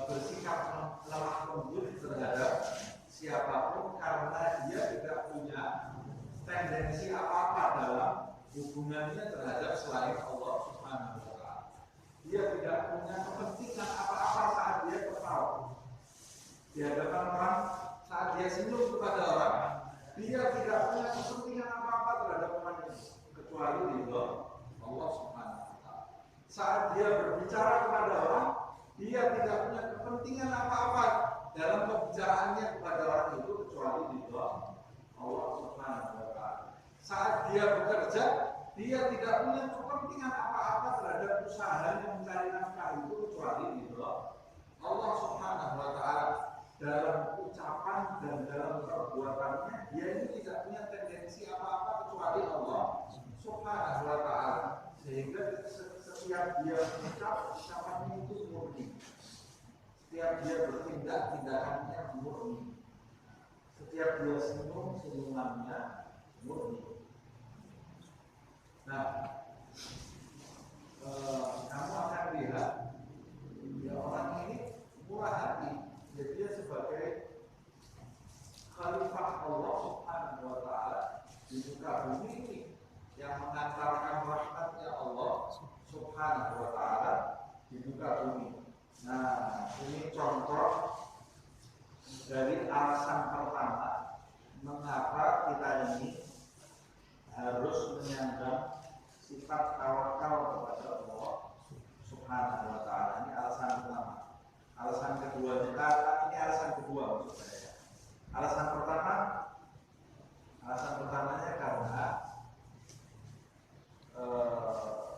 bersikap lemah lembut terhadap siapapun, karena dia tidak punya tendensi apa-apa dalam hubungannya terhadap selain Allah Subhanahu wa Ta'ala. Dia tidak punya kepentingan apa-apa saat dia ketawa di hadapan orang, saat dia senyum kepada orang. Dia tidak punya kepentingan apa-apa terhadap orang itu, kecuali ridho Allah Subhanahu wa Ta'ala. Saat dia berbicara kepada orang, dia tidak punya kepentingan kepentingan apa-apa dalam pembicaraannya kepada orang itu kecuali ridha Allah Subhanahu wa taala. Saat dia bekerja, dia tidak punya kepentingan apa-apa terhadap usahanya mencari nafkah itu kecuali ridha Allah Subhanahu wa taala. Dalam ucapan dan dalam perbuatannya, dia ini tidak punya tendensi apa-apa kecuali Allah Subhanahu wa taala. Sehingga setiap dia mengucap, ucapannya itu murni. Setiap dia bertindak, tindakannya murni. Setiap dia senyum, senyumannya murni. Nah, kamu akan lihat ya, orang ini murah hati. Jadi dia sebagai khalifah Allah Subhanahu wa taala di muka bumi ini yang mengantarkan rahmatnya Allah Subhanahu wa taala di muka bumi. Nah, ini contoh dari alasan pertama mengapa kita ini harus menyandang sifat tawakal kepada Allah Subhanahu wa taala. Ini alasan pertama. Alasan kedua, ini alasan kedua maksud saya. Alasan pertamanya karena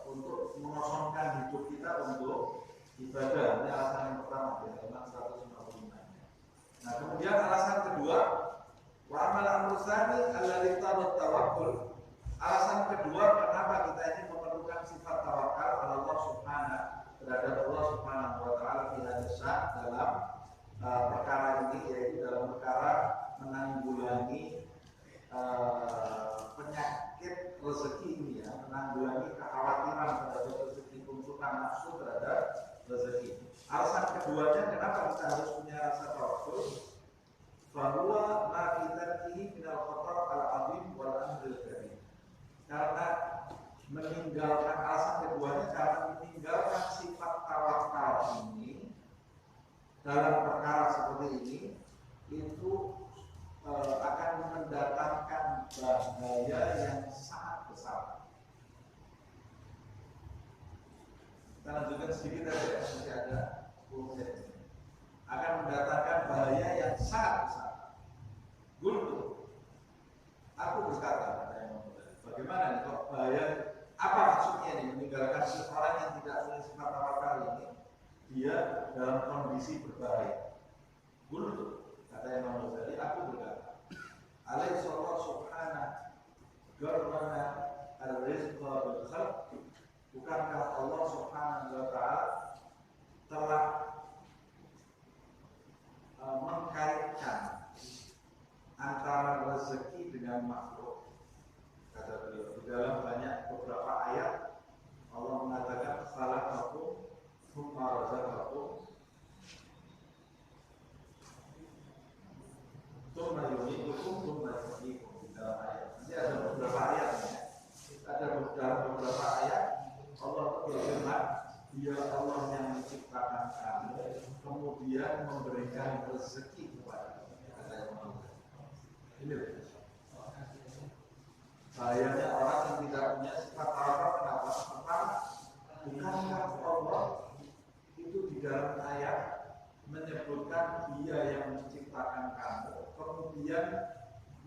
untuk mengosongkan hidup kita untuk ibadah. Ini alasan yang pertama di halaman 155. Nah, kemudian alasan kedua, wa amal amrusani alladzi tawakkul. Alasan kedua kenapa kita ini memerlukan sifat tawakal Allah Subhanahu terhadap Allah Subhanahu wa taala dalam perkara ini, yaitu dalam perkara menanggulangi penyakit rezeki ini ya, menanggulangi kekhawatiran terhadap rezeki, tuntutan nafsu terhadap rezeki. Alasan keduanya kenapa kita harus punya rasa tawakal? Bahwa ma kitatihi minal khatar al-azim wal amril karim. Karena meninggalkan, alasan keduanya karena meninggalkan sifat tawakal ini dalam perkara seperti ini itu akan mendatangkan bahaya yang sangat besar. Kita lanjutkan sedikit aja, masih ada 10 menit. Akan mendatangkan bahaya yang sangat besar. Guru, aku berkata, bagaimana nih kok bahaya? Apa maksudnya nih meninggalkan seorang yang tidak punya sifat tawakal ini? Dia dalam kondisi berbahaya. Guru, kata Imam Ghazali, aku berkata, alaihi subhanahu garwana al-rizqa bil khalq. Bukankah Allah Subhanahu wa taala telah mengkaitkan antara rezeki dengan makhluk? Kata beliau, di dalam banyak beberapa ayat Allah mengatakan khalaqakum tsumma razaqakum tsumma yumitukum tsumma yuhyikum. Di dalam ayat ini ada beberapa ayat ya. Ada beberapa ayat Allah berfirman, Dia Allah yang menciptakan kamu, kemudian memberikan rezeki kepada kamu. Ini bahayanya orang yang tidak punya sifat tawakal. Kenapa? Pertama, bukankah Allah itu di dalam ayat menyebutkan Dia yang menciptakan kamu, kemudian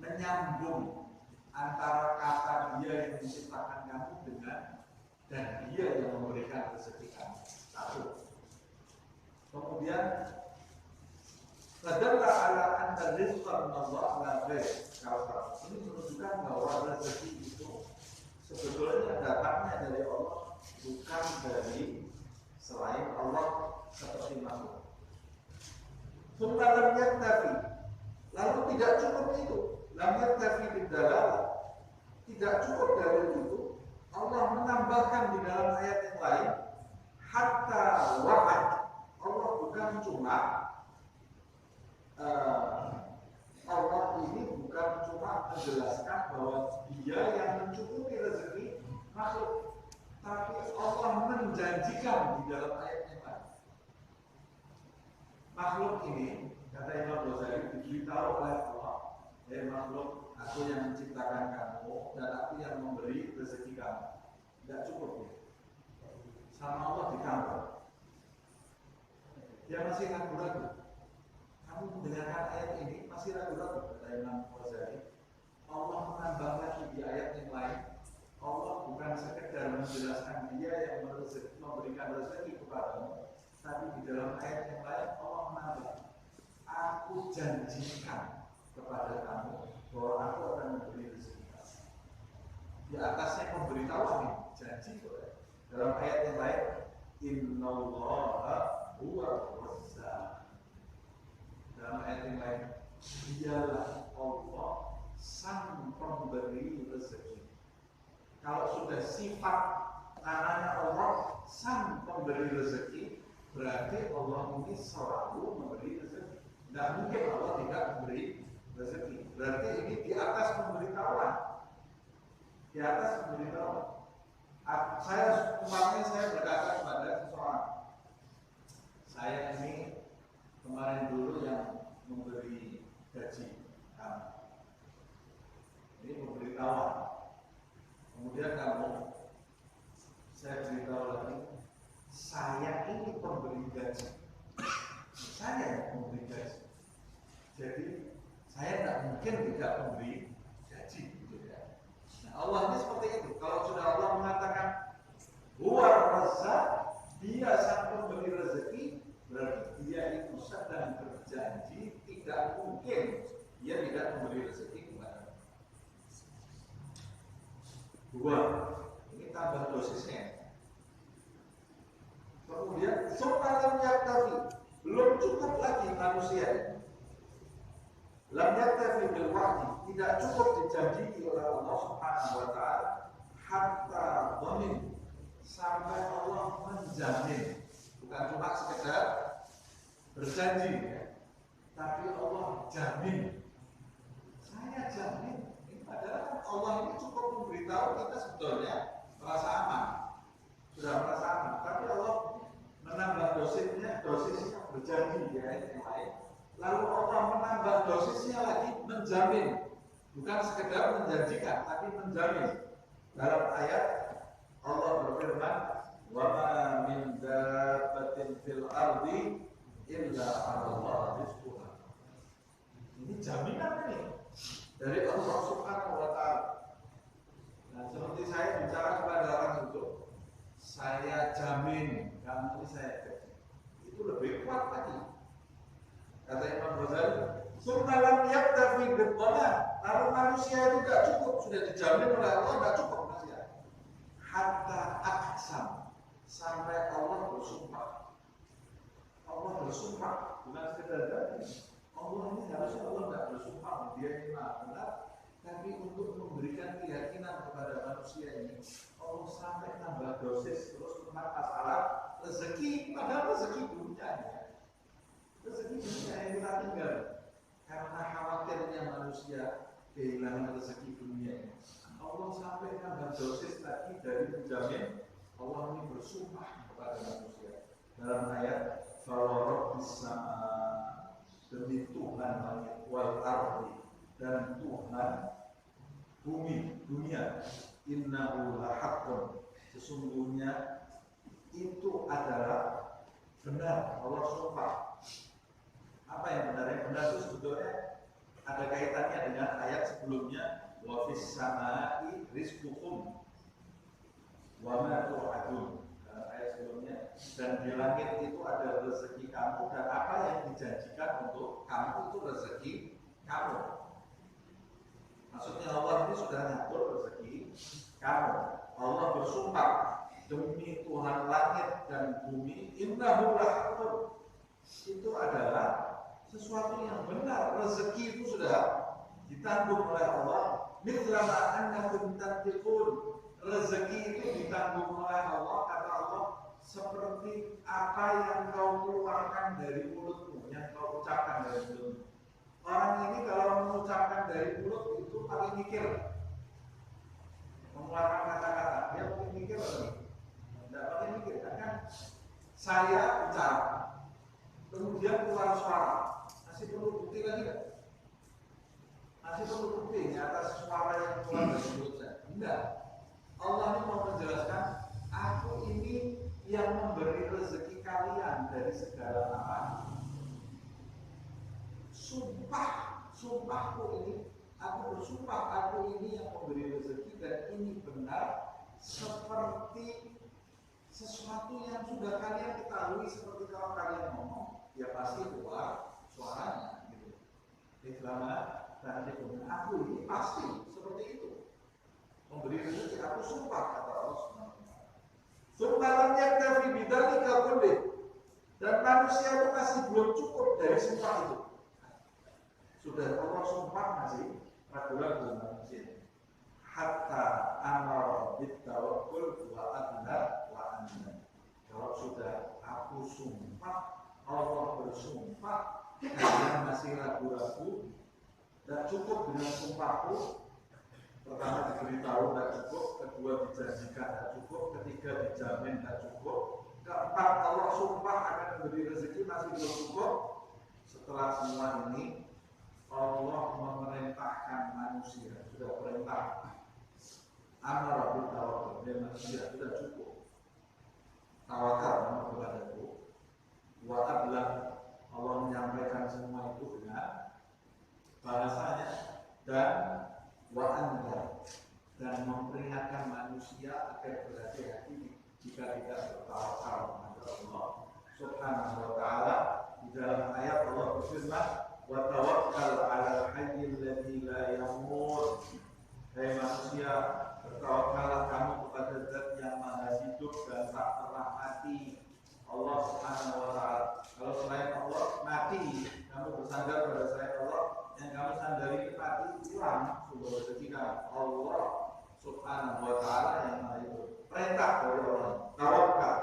menyambung antara kata Dia yang menciptakan kamu dengan dan Dia yang memberikan rezeki kamu. Satu. Kemudian Fadalla ala anna rizqa min Allah la ghair. Ini menunjukkan bahwa rezeki itu sebetulnya datangnya dari Allah, bukan dari selain Allah seperti makhluk. Summa lam yaktafi. Lalu tidak cukup itu. Lam yaktafi bidalal. Tidak cukup dari itu. Allah menambahkan di dalam ayat yang lain, hatta wa'ad. Allah bukan cuma Allah ini bukan cuma menjelaskan bahwa Dia yang mencukupi rezeki makhluk, tapi Allah menjanjikan di dalam ayat yang lain. Makhluk ini, kata Imam Ghazali, diberitahu oleh Allah, makhluk, aku yang menciptakan kamu dan aku yang memberi rezeki kamu. Tidak cukup ya. Sama Allah ditambah. dia masih ragu-ragu. Kamu mendengarkan ayat ini masih ragu-ragu, kata Imam Ghazali. Allah menambah lagi di ayat yang lain. Allah bukan sekedar menjelaskan dia yang memberikan rezeki kepadamu, tapi di dalam ayat yang lain Allah menambah, aku janjikan kepada kamu bahwa aku akan memberi rezeki kamu. Di atasnya pemberitahuan ini, janji boleh. Dalam ayat yang lain, innallaha huwa razzaq. Dalam ayat yang lain, dialah Allah sang pemberi rezeki. Kalau sudah sifat namanya Allah sang pemberi rezeki, berarti Allah ini selalu memberi rezeki. Tidak mungkin Allah tidak memberi rezeki. Berarti ini di atas pemberitahuan. Di atas pemberitahuan. Kemarin saya berkata kepada seseorang, saya ini kemarin dulu yang memberi gaji kamu. Ini pemberitahuan. Kemudian saya beritahu lagi, saya ini pemberi gaji. Saya yang memberi gaji. Jadi saya tidak mungkin tidak memberi gaji, gitu ya. Nah, Allah ini seperti itu. Kalau sudah Allah mengatakan huwa razzaq, dia sang pemberi rezeki, berarti dia itu sedang berjanji tidak mungkin dia tidak memberi rezeki kepada. Dua, ini tambah dosisnya. Kemudian sopalam yaktafi, belum cukup lagi manusia ini. Lam yaktafi bil wa'di, tidak cukup dijanji oleh Allah Subhanahu wa taala, hatta dhamin, sampai Allah menjamin. Bukan cuma sekedar berjanji ya, tapi Allah jamin. Saya jamin. Ini padahal Allah ini cukup memberitahu kita sebetulnya merasa aman, sudah merasa aman. Tapi Allah menambah dosisnya berjanji ya yang lain. Lalu Allah menambah dosisnya lagi menjamin, bukan sekedar menjanjikan, tapi menjamin. Dalam ayat Allah berfirman, wa ma min dabbatin fil ardi illa 'ala Allah rizquha. Ini jaminan ini dari Allah Subhanahu wa taala. Nah, seperti saya bicara kepada orang itu, saya jamin kamu ini saya gaji. Itu lebih kuat lagi. Kata Imam Ghazali, "Summalam yaktafi bid-dhaman." Lalu manusia itu tidak cukup, sudah dijamin oleh Allah, tidak cukup manusia. Hatta aqsam, sampai Allah bersumpah. Allah bersumpah, bukan sekedar janji. Allah ini harusnya Allah tidak bersumpah, dia ini maha benar, tapi untuk memberikan keyakinan kepada manusia ini, Allah sampai tambah dosis terus tentang masalah rezeki, padahal rezeki dunia ya. Rezeki dunia yang kita tinggal, karena khawatirnya manusia kehilangan rezeki dunia ini. Allah sampai tambah dosis lagi dari menjamin. Allah ini bersumpah kepada manusia dalam ayat Fawarabbis sama, demi Tuhan langit wal ardi, dan Tuhan bumi dunia, innahu lahaqqun, sesungguhnya itu adalah benar. Allah sumpah. Apa yang benar? Yang benar itu sebetulnya ada kaitannya dengan ayat sebelumnya, wa fis samai rizqukum wa ma tu'adun. Ayat sebelumnya, dan di langit itu ada rezeki kamu, dan apa yang dijanjikan untuk kamu itu rezeki kamu. Maksudnya Allah ini sudah ngatur rezeki kamu. Allah bersumpah demi Tuhan langit dan bumi, innahu lahaqqun, itu adalah sesuatu yang benar. Rezeki itu sudah ditanggung oleh Allah. Mithlama annakum tantiqun, rezeki itu ditanggung oleh Allah, kata Allah, seperti apa yang kau keluarkan dari mulutmu, yang kau ucapkan dari mulutmu. Orang ini kalau mengucapkan dari mulut itu paling mikir, mengeluarkan kata-kata, dia paling mikir lagi. Tidak paling mikir, kan saya ucap, kemudian keluar suara, masih perlu bukti lagi kan? Masih perlu bukti atas suara yang keluar dari mulut saya? Enggak. Allah ini mau menjelaskan, aku ini yang memberi rezeki kalian dari segala amal. Sumpahku ini, aku bersumpah aku ini yang memberi rezeki dan ini benar seperti sesuatu yang sudah kalian ketahui. Seperti kalau kalian ngomong, ya pasti keluar suaranya gitu. Ikrama dan dikubur. Aku ini pasti seperti itu. Memberi rezeki, aku sumpah kata Allah Subhanahu wa taala. Sumpah yaktafi bidzalika kulli. Dan manusia itu masih belum cukup dari sumpah itu. Sudah Allah sumpah masih ragu-ragu manusia. Hatta amara bitawakkul wa adna wa anna. Kalau sudah aku sumpah, Allah bersumpah, kalian masih ragu-ragu, dan cukup dengan sumpahku. Pertama diberitahu tidak cukup, kedua dijanjikan tidak cukup, ketiga dijamin tidak cukup, keempat Allah sumpah akan memberi rezeki masih belum cukup. Setelah semua ini Allah memerintahkan manusia, sudah perintah amar bil tawakkul, dan manusia sudah cukup tawakal kepadaku. Wa ablah, Allah menyampaikan semua itu dengan bahasanya, dan wa anzar, dan memperingatkan manusia agar berhati-hati jika tidak bertawakal kepada Allah Subhanahu wa taala. Di dalam ayat Allah berfirman, wa tawakkal 'alal hayyil ladzi la yamut. Hai manusia, bertawakallah kamu kepada Zat yang Maha Hidup dan tak pernah mati, Allah Subhanahu wa taala. Kalau selain Allah mati, kamu bersandar pada selain Allah, yang kamu sandari itu mati, hilang sumber rezeki kamu. Allah Subhanahu wa taala yang Maha Hidup. Perintah dari Allah, tawakal.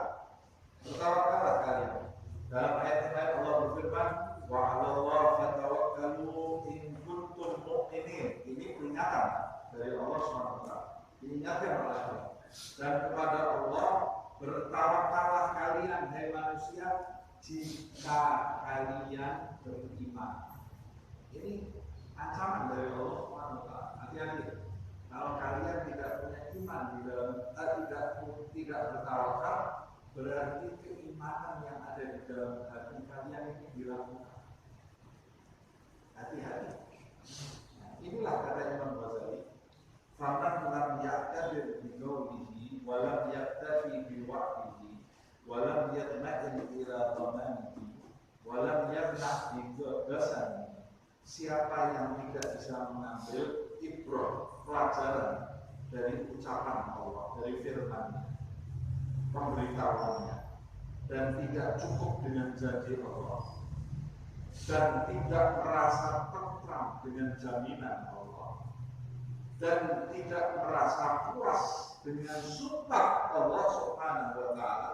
Bertawakallah kalian. Dalam ayat yang lain Allah berfirman, wa 'alallahi fatawakkalu in kuntum mu'minin. Ini peringatan dari Allah SWT. Diingatkan oleh Allah. Dan kepada Allah bertawakallah kalian, hai manusia, jika kalian beriman. Ini ancaman dari Allah SWT. Hati-hati. Kalau kalian tidak punya iman di dalam tidak bertawakal, berarti keimanan yang ada di dalam hati kalian ini diragukan. Hati-hati. Nah, inilah kata Imam Ghazali, faman lam ya'tadir bi qawlihi wa lam yaktafi bi wa'dihi wa lam yatma'in ila dhamanihi wa lam yamnah bi ghasani. Siapa yang tidak bisa mengambil ibrah, pelajaran dari ucapan Allah, dari firman-Nya, pemberitahuannya, dan tidak cukup dengan janji Allah, dan tidak merasa tentram dengan jaminan Allah, dan tidak merasa puas dengan sumpah Allah Subhanahu wa taala,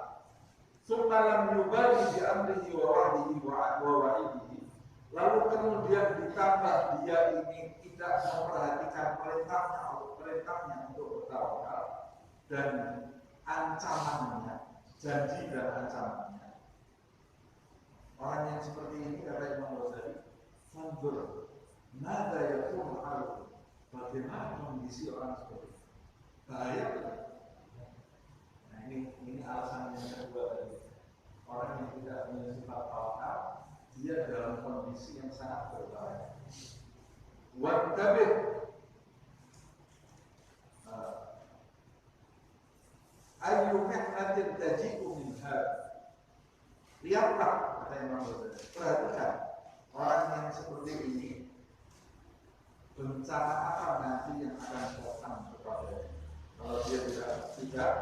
summa lam yubali bi amrihi wa wa'dihi wa wa'idihi, lalu kemudian ditambah dia ini tidak memperhatikan perintahnya untuk bertawakal dan ancamannya, janji dan ancamannya. Orang yang seperti ini, kata Imam Ghazali, fanzur nada yakunu haluhu, bagaimana kondisi orang seperti itu. Bahaya betul. Nah ini alasan yang kedua tadi. Orang yang tidak punya sifat tawakal, dia dalam kondisi yang sangat berbahaya. Wattabih ayu mihnatin taji'u min hadha. Lihatlah, kata Imam Ghazali, perhatikan orang yang seperti ini, bencana apa nanti yang akan datang kepadanya kalau dia tidak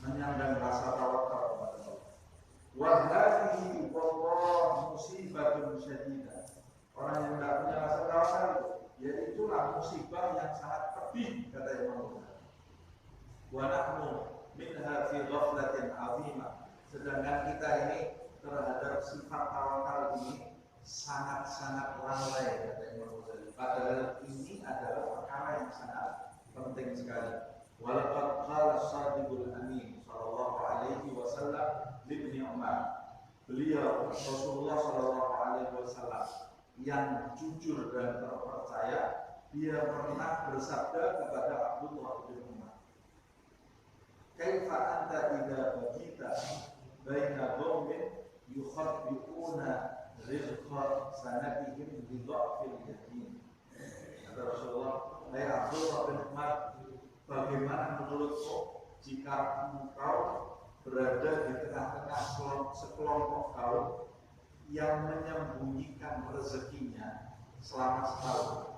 menyandang rasa tawakal kepada Allah. Wa hadhihi wallahu musibatun syadidah. Orang yang tidak punya rasa tawakal itu, yaitulah musibah yang sangat pedih, kata Imam Ghazali. Wa nahnu minha fi ghaflatin 'azimah. Sedangkan kita ini terhadap sifat tawakal ini sangat-sangat lalai, kata Imam Ghazali. Padahal ini adalah perkara yang sangat penting sekali. Walaqad qala as-sadiqul amin sallallahu alaihi wasallam li Ibnu Umar. Beliau Rasulullah sallallahu alaihi wasallam yang jujur dan terpercaya, dia pernah bersabda kepada Abdullah bin Umar, kaifa anta idza bagita baina qaumin yukhabbi'una rizqa sanatihim bi dha'fil yakin. Kata Rasulullah, "Hai Abdullah bin Umar, bagaimana menurutmu jika engkau berada di tengah-tengah sekelompok kaum yang menyembunyikan rezekinya selama setahun?"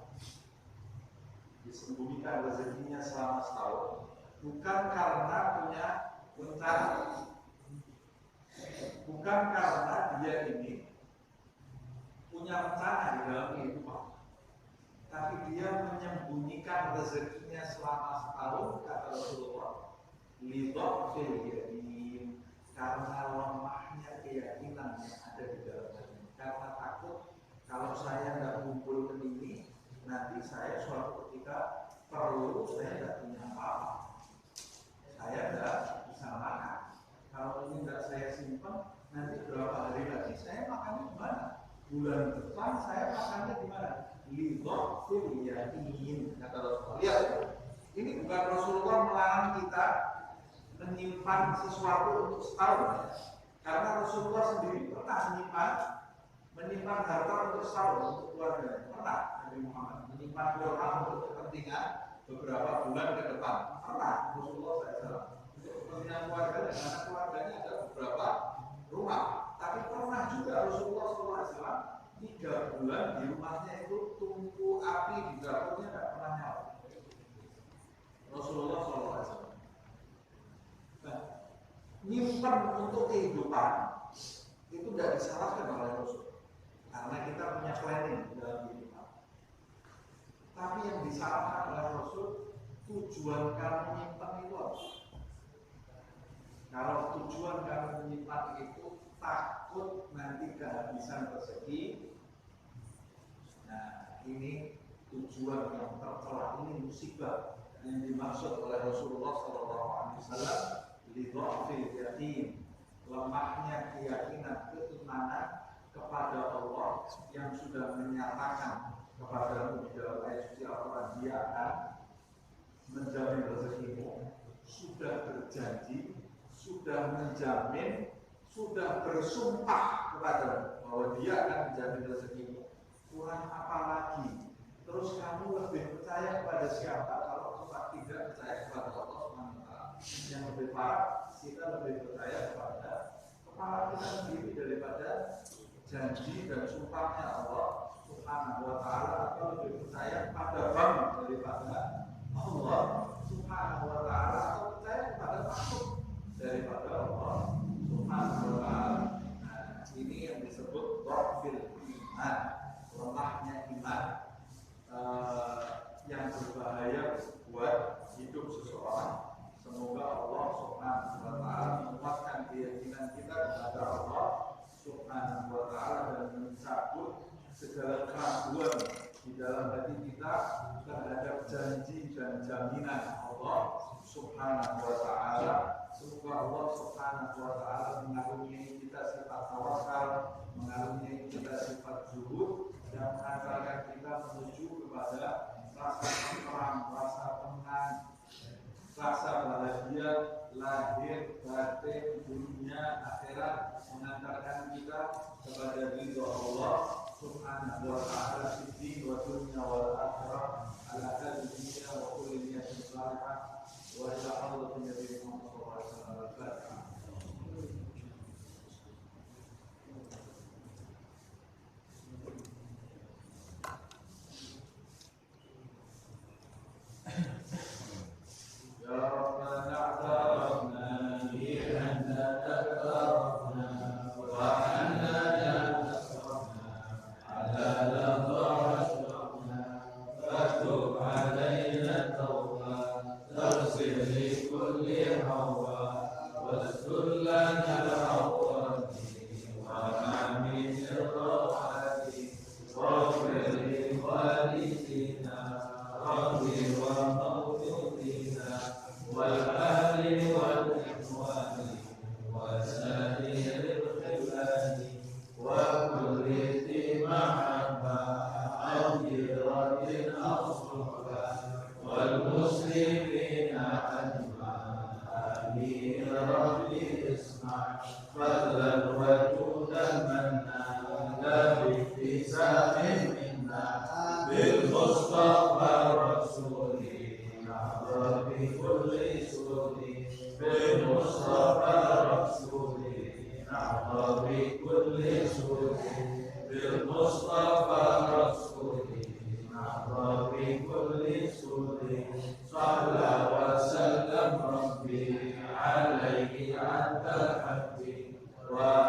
Disembunyikan rezekinya selama setahun bukan karena punya rencana, bukan karena dia ini punya rencana di dalam kehidupan, tapi dia menyembunyikan rezekinya selama setahun, kata Rasulullah, lidhafil yakin, karena lemahnya keyakinan yang ada di dalam hati, karena takut kalau saya tidak kumpulkan ini, nanti saya suatu ketika perlu, saya tidak punya apa-apa, saya tidak bisa makan. Kalau ini tidak saya simpan, nanti berapa hari lagi saya makannya gimana? Bulan depan saya makannya gimana? Lidhafil yakin, kata Rasulullah. Lihat, ini bukan Rasulullah melarang kita menyimpan sesuatu untuk setahun, karena Rasulullah sendiri pernah menyimpan harta untuk setahun untuk keluarga. Pernah Nabi Muhammad menyimpan harta untuk kepentingan beberapa bulan ke depan. Pernah Rasulullah SAW untuk kepentingan keluarganya, karena keluarganya ada beberapa rumah. Tapi pernah juga Rasulullah SAW 3 bulan di rumahnya itu tungku api di dapurnya tidak pernah nyala. Rasulullah SAW. Nah, nyimpan untuk kehidupan itu tidak disalahkan oleh Rasul, karena kita punya planning dalam kehidupan. Tapi yang disalahkan oleh Rasul, tujuan kamu menyimpan itu apa? Kalau tujuan kamu menyimpan itu takut nanti kehabisan rezeki, nah ini tujuan yang tercela, ini musibah yang dimaksud oleh Rasulullah SAW. Lidhafil yakin, lemahnya keyakinan, keimanan kepada Allah yang sudah menyatakan kepadamu di dalam ayat suci Al-Quran, Dia akan menjamin rezekimu, sudah berjanji, sudah menjamin, sudah bersumpah kepadamu bahwa Dia akan menjamin rezekimu. Kurang apa lagi? Terus kamu lebih percaya kepada siapa kalau kita tidak percaya kepada Allah SWT? Yang lebih parah, kita lebih percaya kepada kepala kita sendiri daripada janji dan sumpahnya Allah Subhanahu wa Ta'ala, atau lebih percaya kepada bank daripada Allah Subhanahu wa Ta'ala, atau percaya kepada makhluk daripada Allah Subhanahu wa Ta'ala. Nah, ini yang disebut dhafil iman, lemahnya iman yang berbahaya buat hidup seseorang. Semoga Allah Subhanahu wa Ta'ala menguatkan keyakinan kita kepada Allah Subhanahu wa Ta'ala dan mencabut segala keraguan di dalam hati kita terhadap janji dan jaminan Allah Subhanahu wa Ta'ala. Semoga Allah Subhanahu wa Ta'ala mengaruniai kita sifat tawakal, mengaruniai kita sifat zuhud, dan mengantarkan kita menuju kepada rasa tenang, rasa tenang, rasa bahagia lahir, batin, dunia, akhirat, mengantarkan kita kepada ridho Allah Subhanahu wa Ta'ala di din wa dunya wal akhirah, ala hadhihi dunya wa kulli niyatin salihah wa ila hadratin Nabi Muhammad sallallahu alaihi wasallam. fadlan wa judan manna la bihtisamin minna bil Mustafa Rasulina bi kulli sudi bil Mustafa Rasulina bi kulli sudi bil Mustafa Rasulina bi kulli sudi Salla wa sallam Rabbi alaihi anta habbi wa